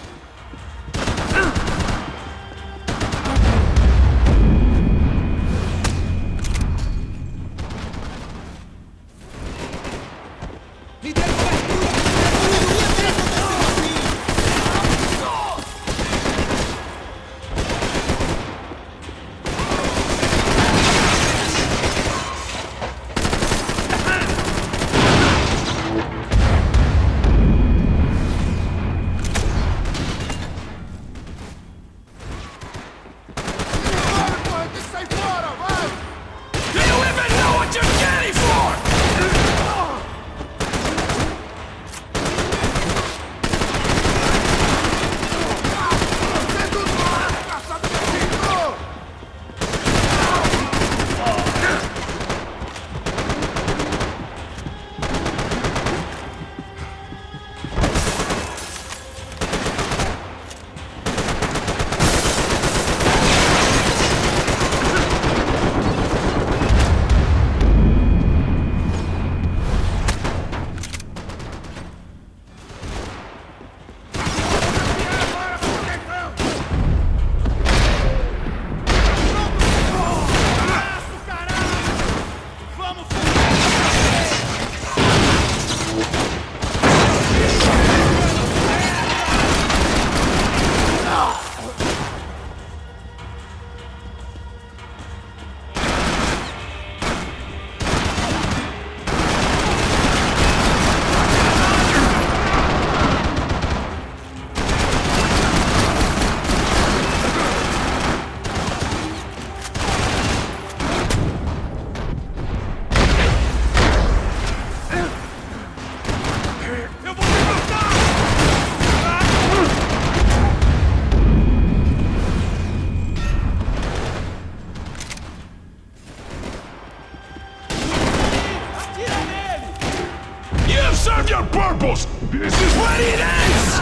Serve your purpose! This is what it is!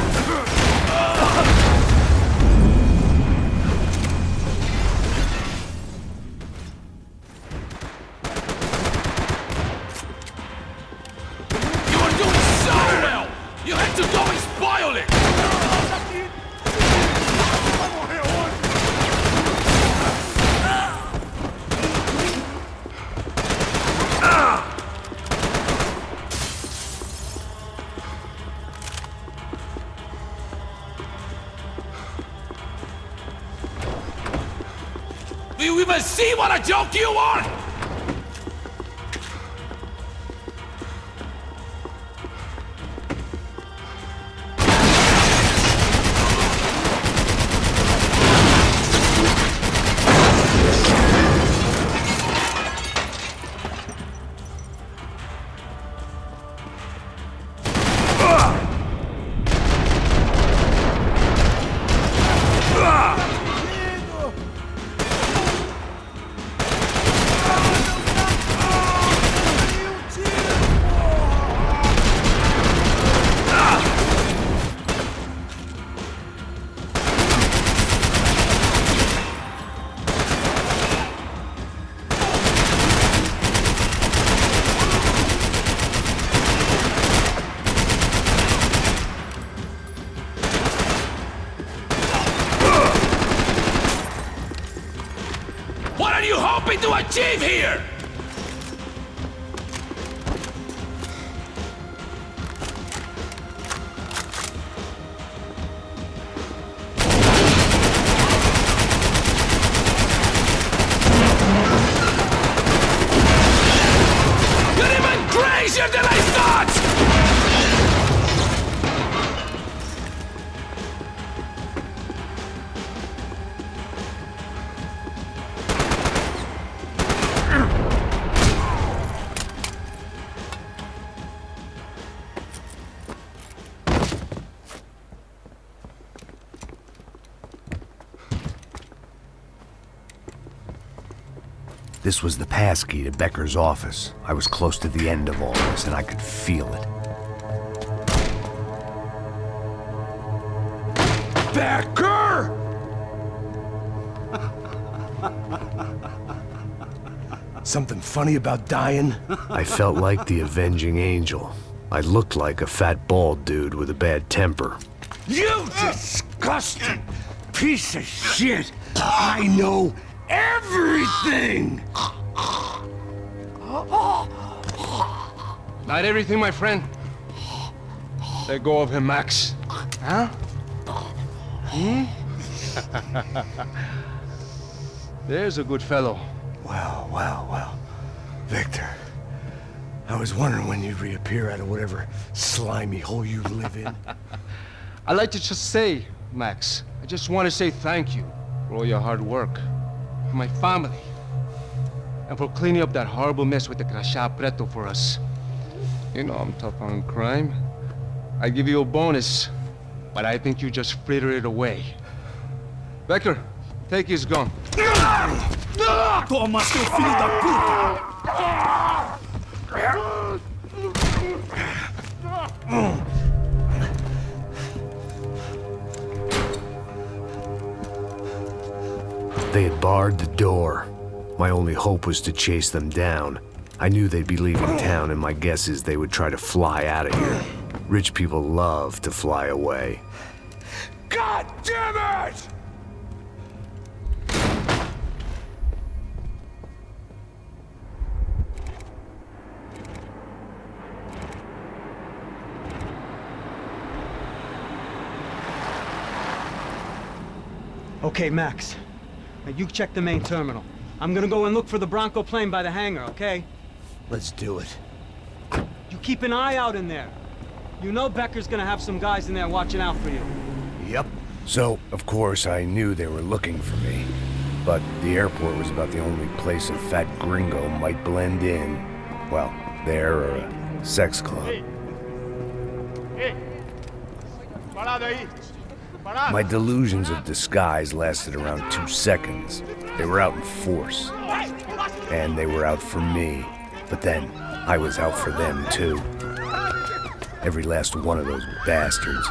You are doing so well! You had to go and spoil it! Do you even see what a joke you are? What are you hoping to achieve here? You're even crazier than I thought! This was the passkey to Becker's office. I was close to the end of all this, and I could feel it. Becker! Something funny about dying? I felt like the avenging angel. I looked like a fat bald dude with a bad temper. You disgusting piece of shit! I know everything! Not everything, my friend. Let go of him, Max. Huh? Hmm? There's a good fellow. Well. Victor, I was wondering when you'd reappear out of whatever slimy hole you live in. I'd like to just say, Max, I just want to say thank you for all your hard work, for my family, and for cleaning up that horrible mess with the Crachá Preto for us. You know I'm tough on crime. I give you a bonus, but I think you just frittered it away. Becker, take his gun. Toma, seu filho da puta! They had barred the door. My only hope was to chase them down. I knew they'd be leaving town, and my guess is they would try to fly out of here. Rich people love to fly away. God damn it! Okay, Max. Now you check the main terminal. I'm gonna go and look for the Bronco plane by the hangar, okay? Let's do it. You keep an eye out in there. You know Becker's gonna have some guys in there watching out for you. Yep. So, of course, I knew they were looking for me. But the airport was about the only place a fat gringo might blend in. Well, there or a sex club. My delusions of disguise lasted around 2 seconds. They were out in force. And they were out for me. But then, I was out for them too. Every last one of those bastards.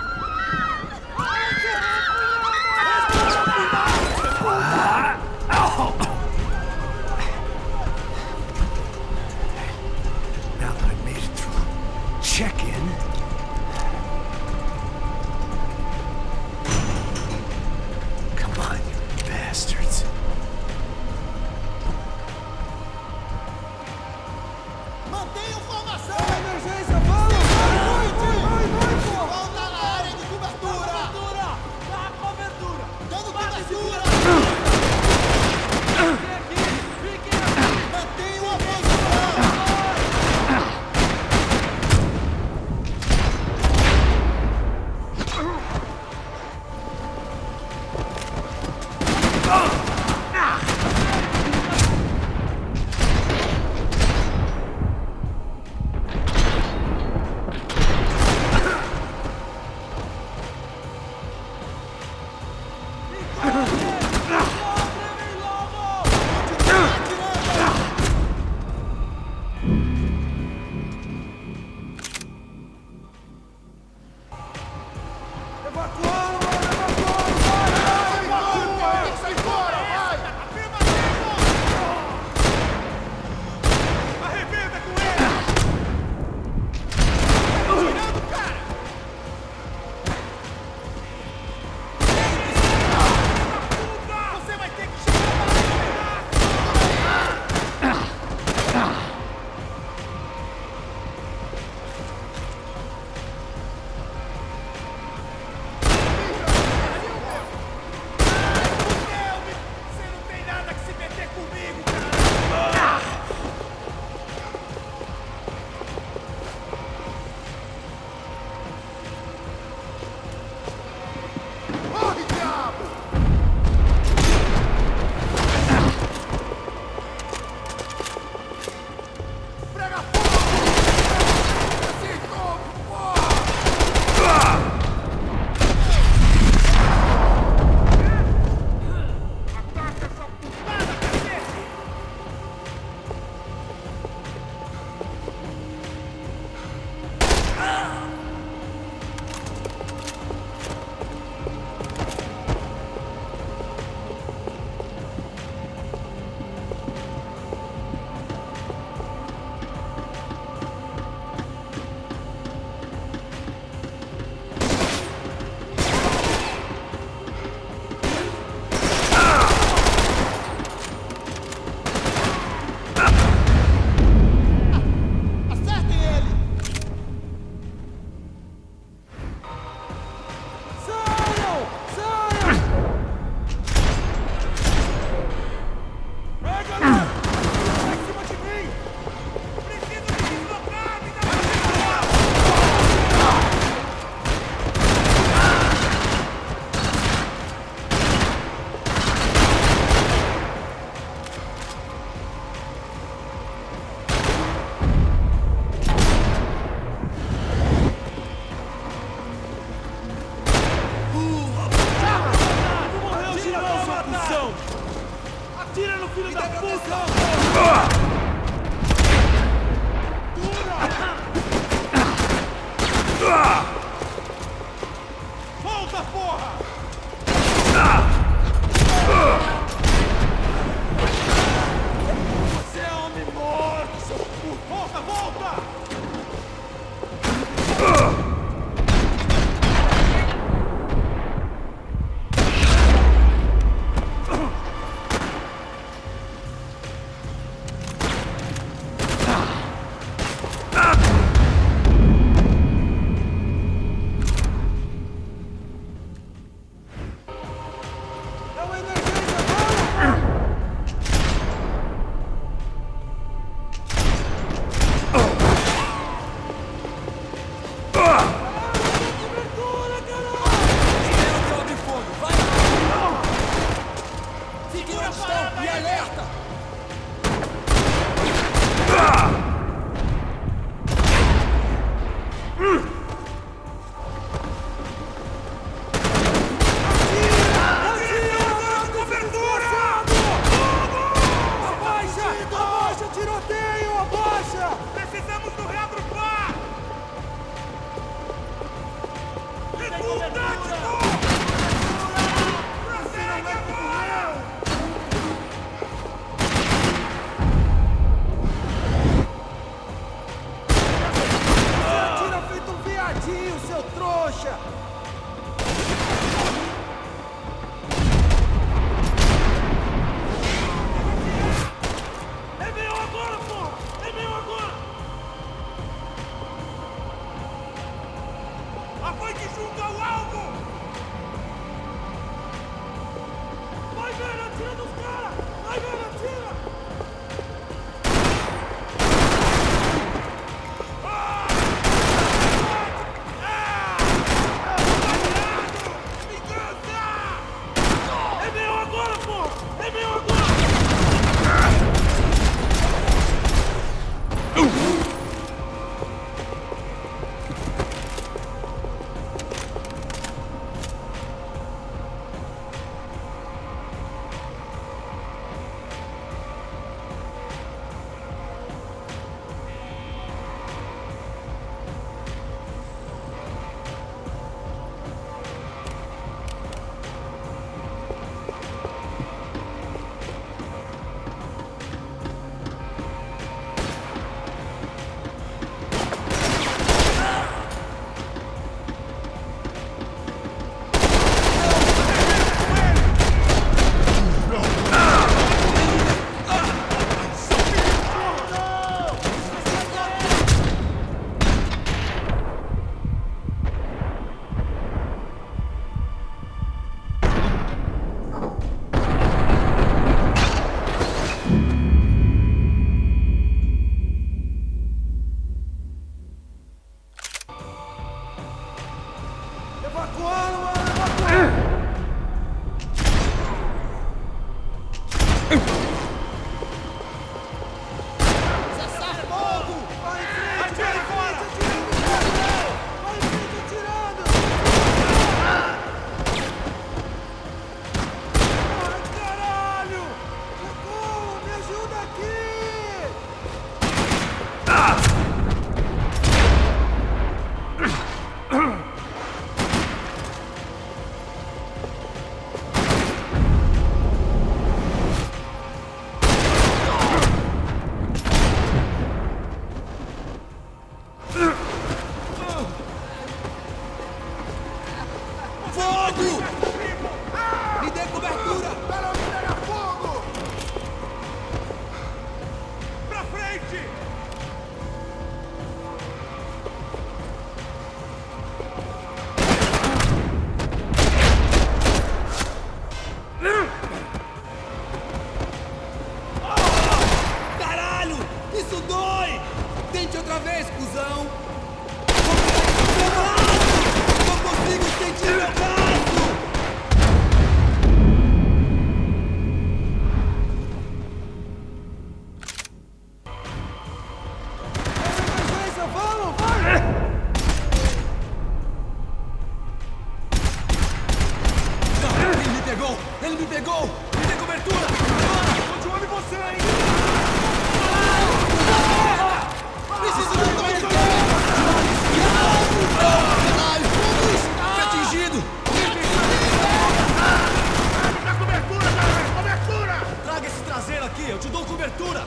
Now that I made it through check-in, come on, you bastards. Mantenham formação! Emergência, vamos! Vai, pô! Volta na área Atira no filho da puta! Isso dói! Tente outra vez, cuzão! Não consigo sentir meu braço! Vamos, vai! Ele me pegou! Ele me pegou! Me dê cobertura! Tô de olho em você, hein! Preciso de um de caralho! Fui atingido! Dá cobertura, galera! Cobertura! Traga esse traseiro aqui, eu te dou cobertura!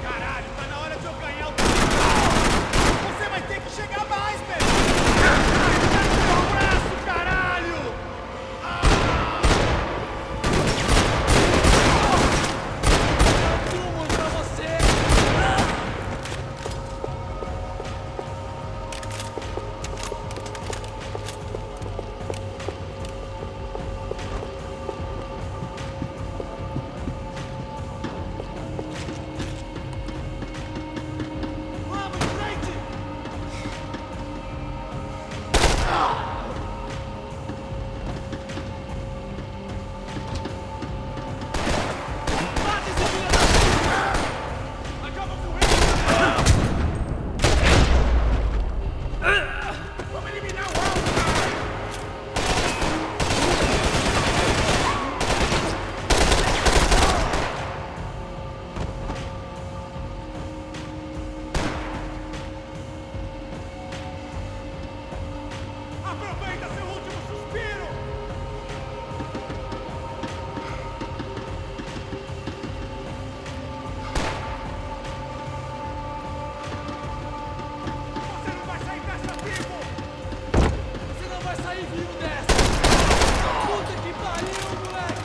Caralho, tá na hora de eu ganhar o... Você vai ter que chegar mais, velho! Meu braço, caralho! Túmulo pra você! Vamos, em frente! Mata esse filho da puta! Acaba com ele! Vamos eliminar o alvo, cara! Aproveita seu último suspiro! Você não vai sair dessa vivo! Você não vai sair vivo dessa! Puta que pariu, moleque!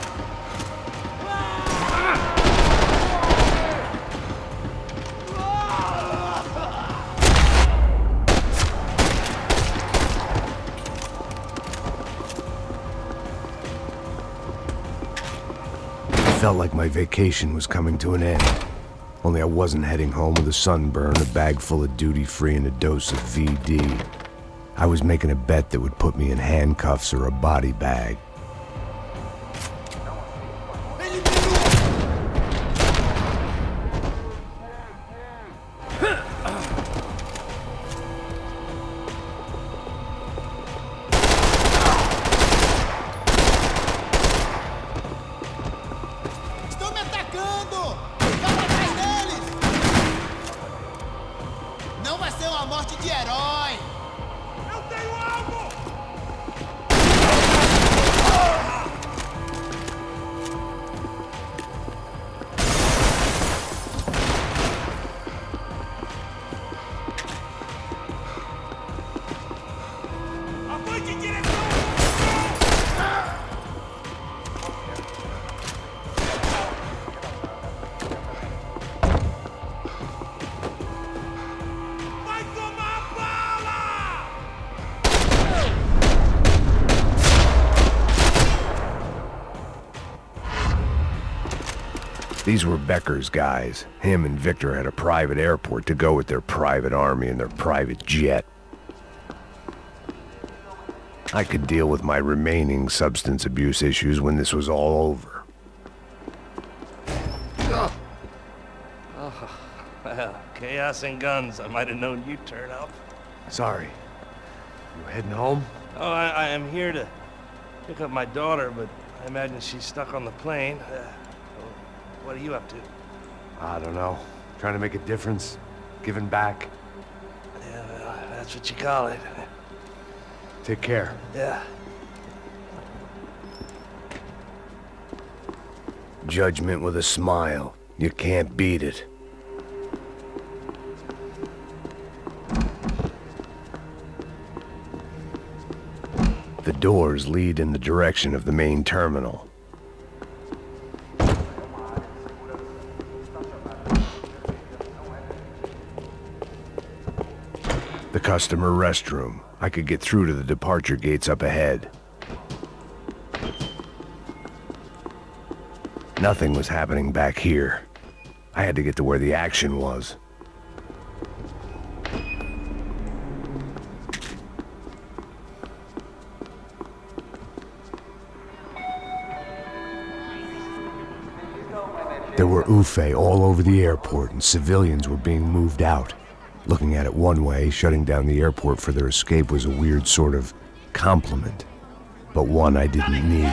It felt like my vacation was coming to an end. Only I wasn't heading home with a sunburn, a bag full of duty-free, and a dose of VD. I was making a bet that would put me in handcuffs or a body bag. Estão me atacando! Vamos atrás deles! Não vai ser uma morte de herói! Eu tenho algo! Aponte em direção! Vai tomar bala! These were Becker's guys. Him and Victor had a private airport to go with their private army and their private jet. I could deal with my remaining substance abuse issues when this was all over. Well, chaos and guns. I might have known you'd turn up. Sorry. You heading home? Oh, I am here to pick up my daughter, but I imagine she's stuck on the plane. What are you up to? I don't know. Trying to make a difference. Giving back. Yeah, well, that's what you call it. Take care. Yeah. Judgment with a smile. You can't beat it. The doors lead in the direction of the main terminal. customer restroom. I could get through to the departure gates up ahead. Nothing was happening back here. I had to get to where the action was. There were UFE all over the airport, and civilians were being moved out. Looking at it one way, shutting down the airport for their escape was a weird sort of compliment, but one I didn't need.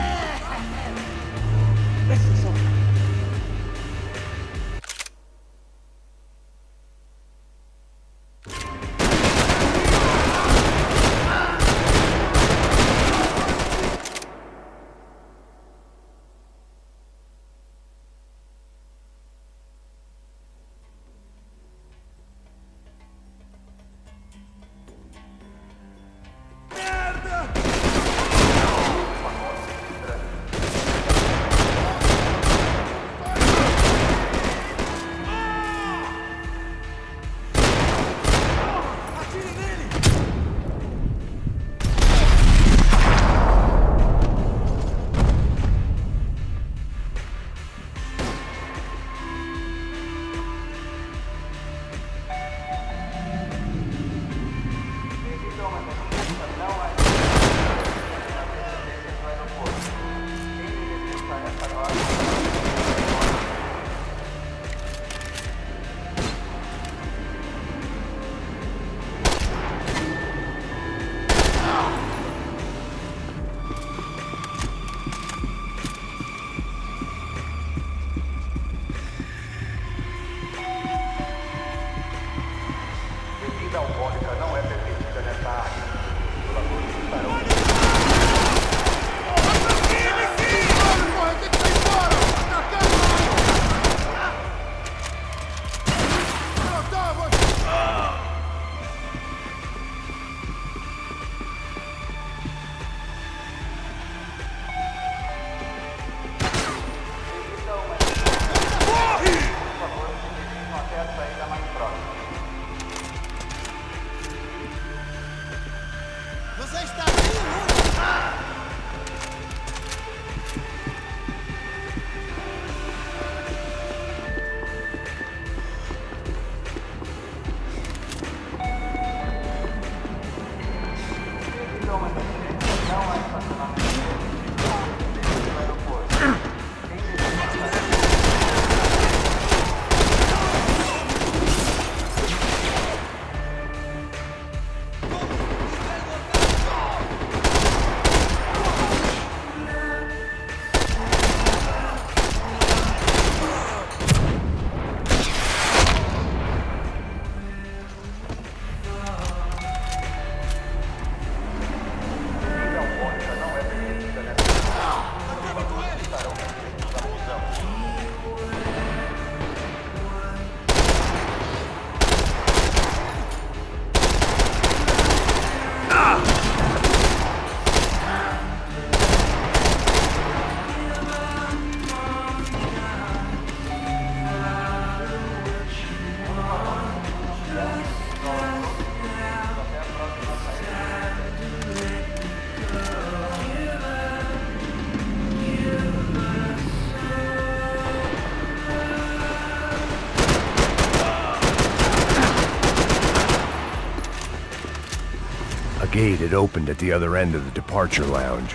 A gate had opened at the other end of the departure lounge.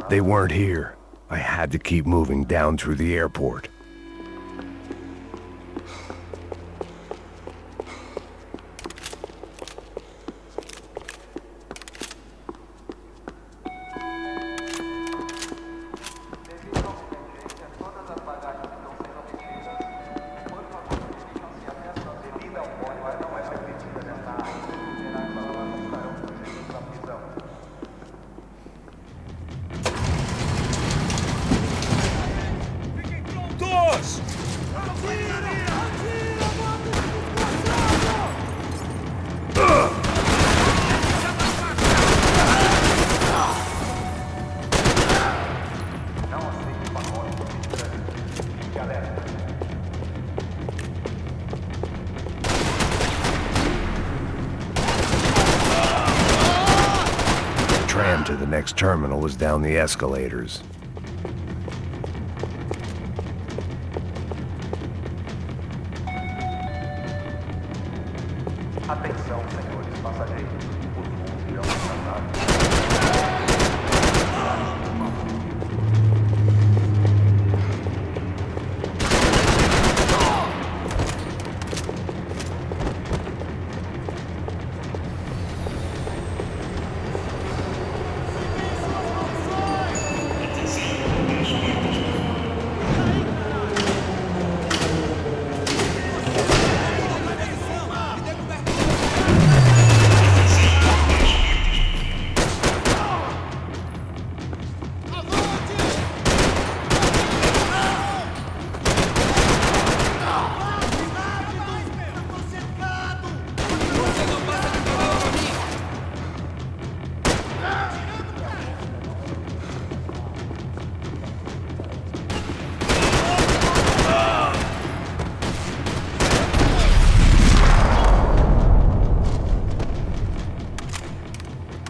They weren't here. I had to keep moving down through the airport. next terminal was down the escalators. Atenção, senhores passageiros. Os voos irão atrasar.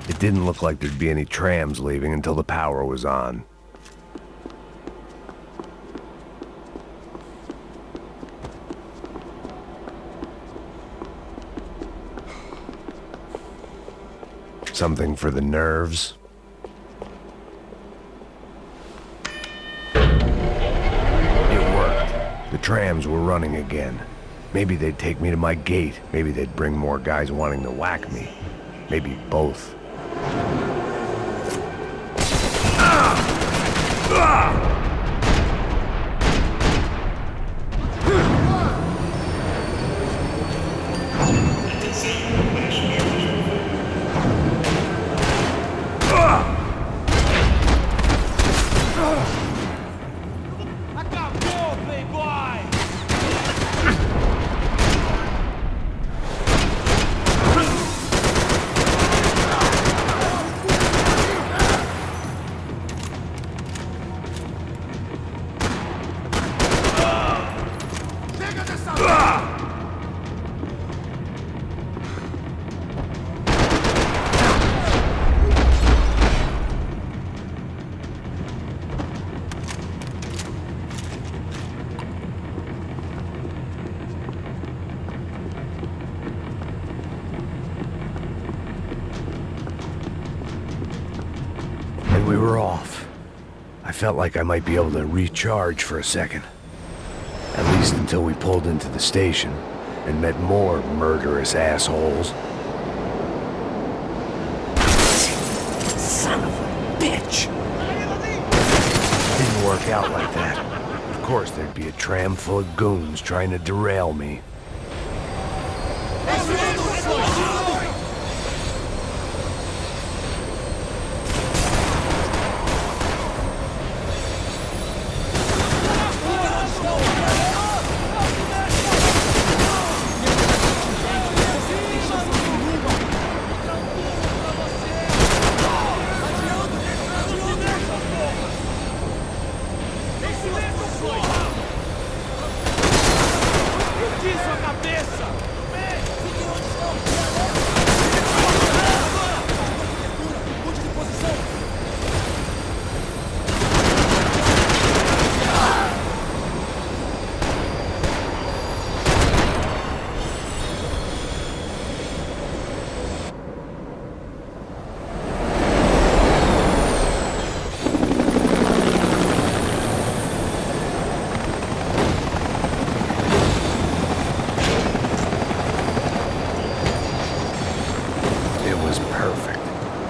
It didn't look like there'd be any trams leaving until the power was on. Something for the nerves? It worked. The trams were running again. Maybe they'd take me to my gate. Maybe they'd bring more guys wanting to whack me. Maybe both. Acabou, playboy! And we were off. I felt like I might be able to recharge for a second. At least until we pulled into the station and met more murderous assholes. Son of a bitch! Didn't work out like that. Of course there'd be a tram full of goons trying to derail me.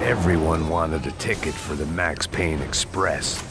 Everyone wanted a ticket for the Max Payne Express.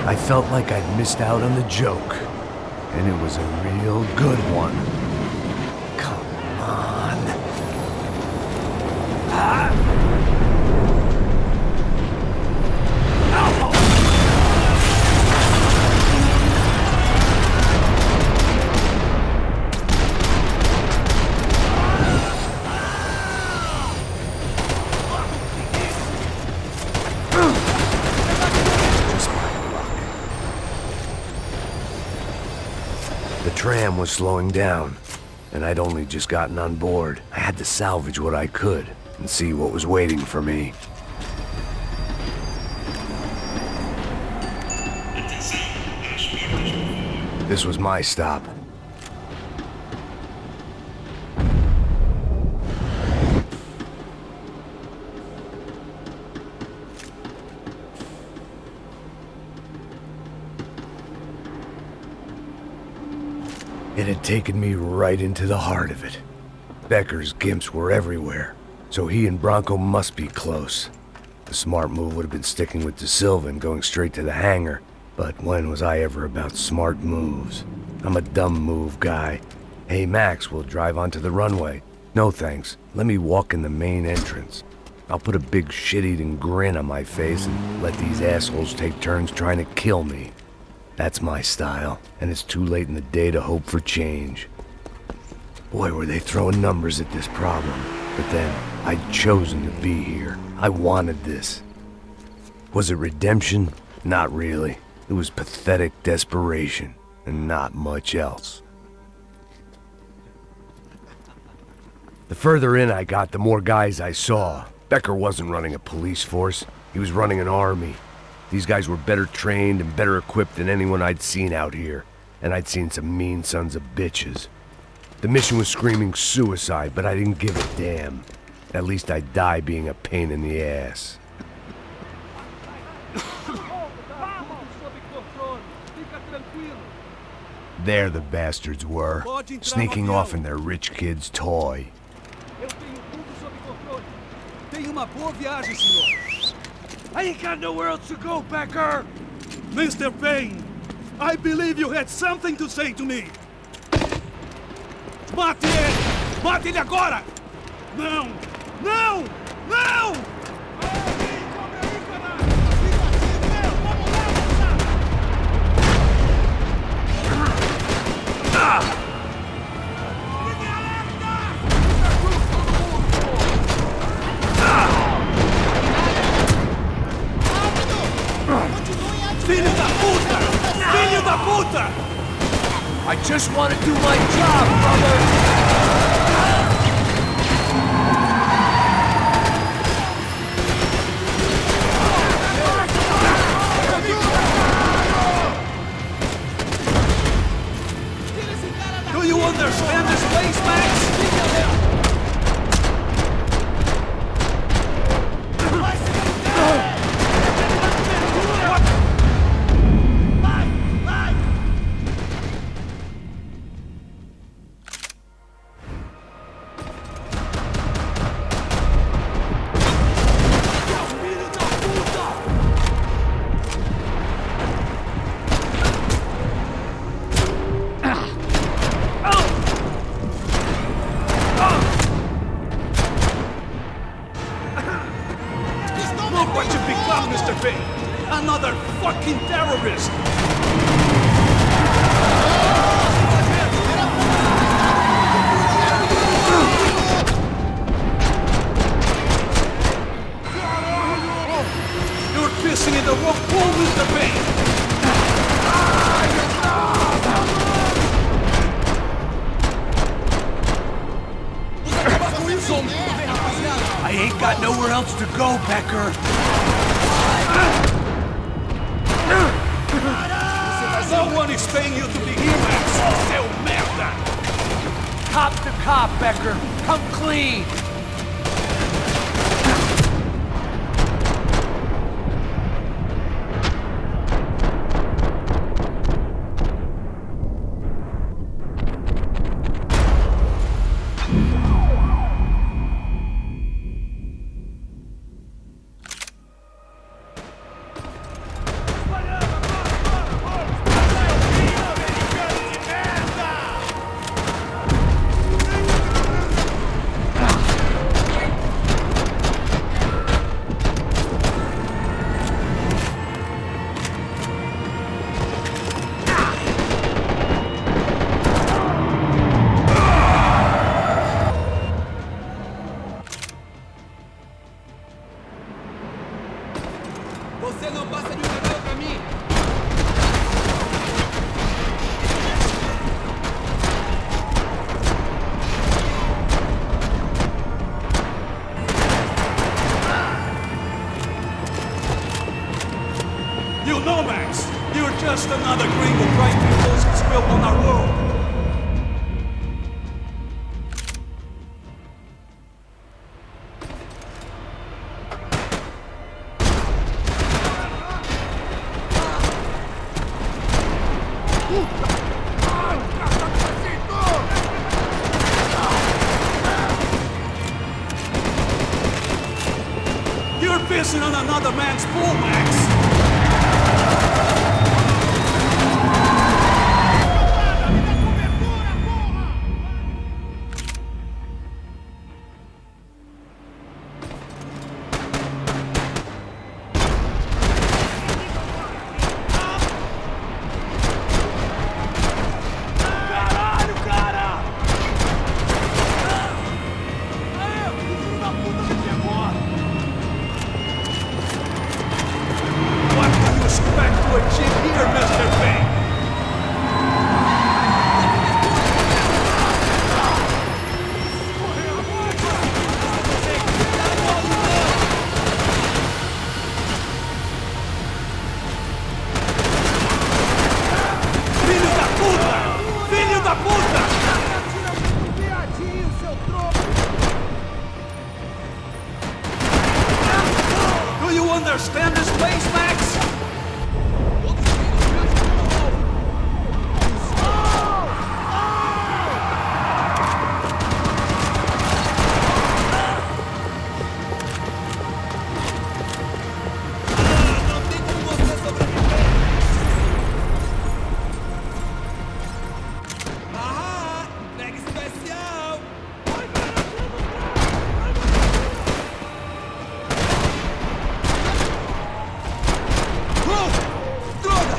I felt like I'd missed out on the joke. And it was a real good one. Come on. The tram was slowing down, and I'd only just gotten on board. I had to salvage what I could and see what was waiting for me. This was my stop. It had taken me right into the heart of it. Becker's gimps were everywhere, so he and Bronco must be close. The smart move would have been sticking with De Silva and going straight to the hangar, but when was I ever about smart moves? I'm a dumb move guy. Hey Max, we'll drive onto the runway. No thanks, let me walk in the main entrance. I'll put a big shit-eating grin on my face and let these assholes take turns trying to kill me. That's my style, and it's too late in the day to hope for change. Boy, were they throwing numbers at this problem. But then, I'd chosen to be here. I wanted this. Was it redemption? Not really. It was pathetic desperation, and not much else. The further in I got, the more guys I saw. Becker wasn't running a police force. He was running an army. These guys were better trained and better equipped than anyone I'd seen out here, and I'd seen some mean sons of bitches. The mission was screaming suicide, but I didn't give a damn. At least I'd die being a pain in the ass. There the bastards were, sneaking off in their rich kid's toy. Tenha uma boa viagem, senhor. I ain't got nowhere else to go, Becker! Mr. Payne, I believe you had something to say to me. Mate ele! Mate ele agora! Não! Não! Não! Filho da puta! Filho da puta! I just want to do my job, brother! Do you understand this place, Max? Look what you've become, Mr. Payne! Another fucking terrorist! You're pissing in the wrong pool, Mr. Payne! I ain't got nowhere else to go, Becker. No one is paying you to be here, Max! Seu merda! Cop to cop, Becker. Come clean. Você não passa de um rebelde pra mim! You know, Max, you're just another gringo trying to impose his will on our world. You're pissing on another man's pool, Max. What do you expect to achieve here, Mr. Payne? Filho da puta! Filho da puta! Viadinho, seu troco! Do you understand this place, Max? Não tem como você sobreviver! Ah, pega especial! Droga!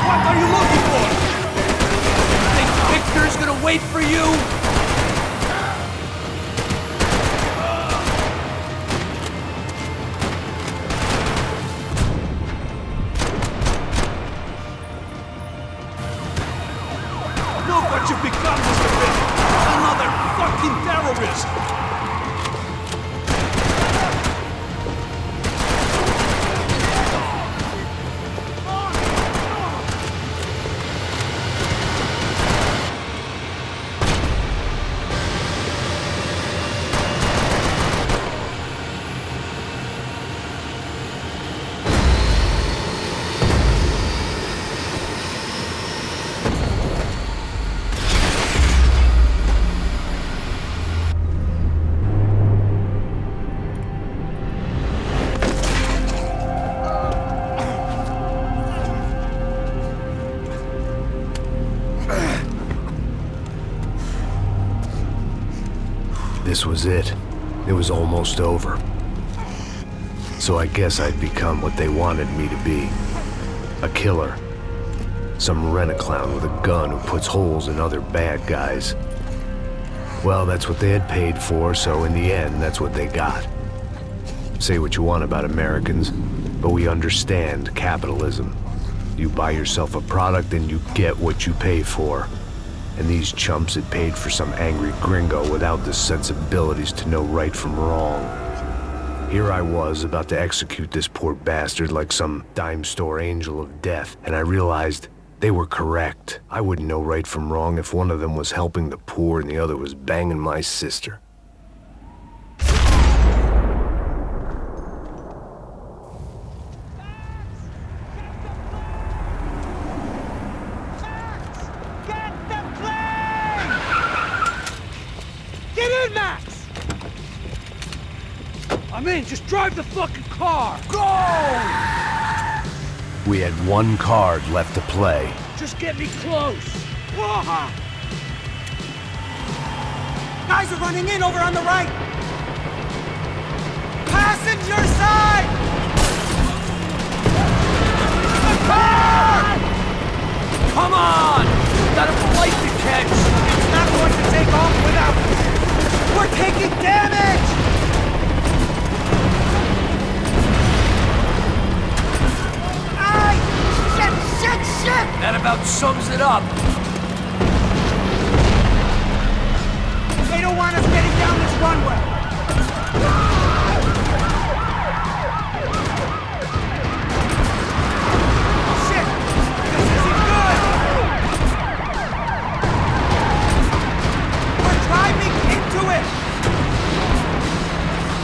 What are you looking for? Think Victor's gonna wait for you? Look what you've become, Mr. Payne! Another fucking terrorist! This was it. It was almost over. So I guess I'd become what they wanted me to be. A killer. Some rent-a-clown with a gun who puts holes in other bad guys. Well, that's what they had paid for, so in the end, that's what they got. Say what you want about Americans, but we understand capitalism. You buy yourself a product and you get what you pay for. And these chumps had paid for some angry gringo without the sensibilities to know right from wrong. Here I was, about to execute this poor bastard like some dime store angel of death, and I realized they were correct. I wouldn't know right from wrong if one of them was helping the poor and the other was banging my sister. I'm in, just drive the fucking car! Go! We had one card left to play. Just get me close! Whoa. Guys are running in over on the right! Passenger side! taking damage! Ay! Shit! That about sums it up. They don't want us getting down this runway! Shit! This isn't good! We're driving into it!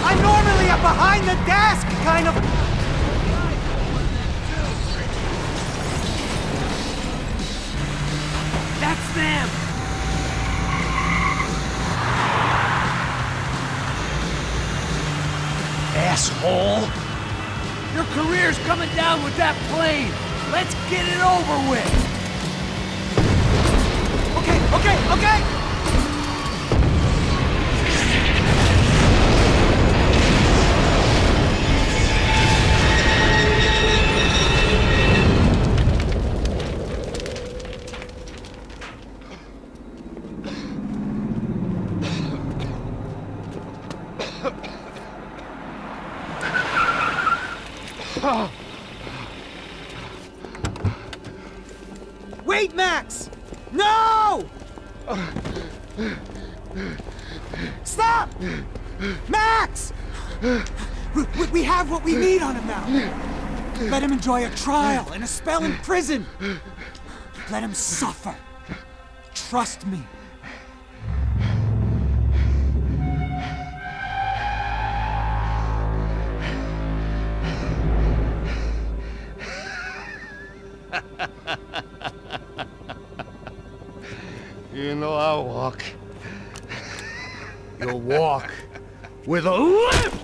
I'm normally a behind-the-desk kind of... That's them! Asshole! Your career's coming down with that plane! Let's get it over with! Okay! Wait, Max! No! Stop! Max! We have what we need on him now. Let him enjoy a trial and a spell in prison. Let him suffer. Trust me. You know I'll walk. You'll walk with a lift!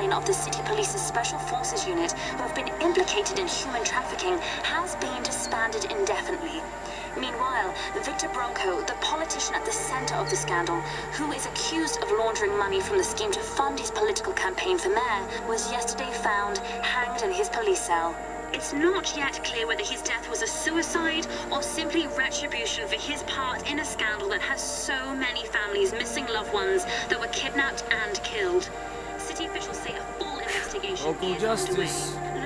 Of the City Police's Special Forces Unit, who have been implicated in human trafficking, has been disbanded indefinitely. Meanwhile, Victor Bronco, the politician at the center of the scandal, who is accused of laundering money from the scheme to fund his political campaign for mayor, was yesterday found hanged in his police cell. It's not yet clear whether his death was a suicide or simply retribution for his part in a scandal that has so many families missing loved ones that were kidnapped and killed. City officials say a full investigation Local is justice. underway.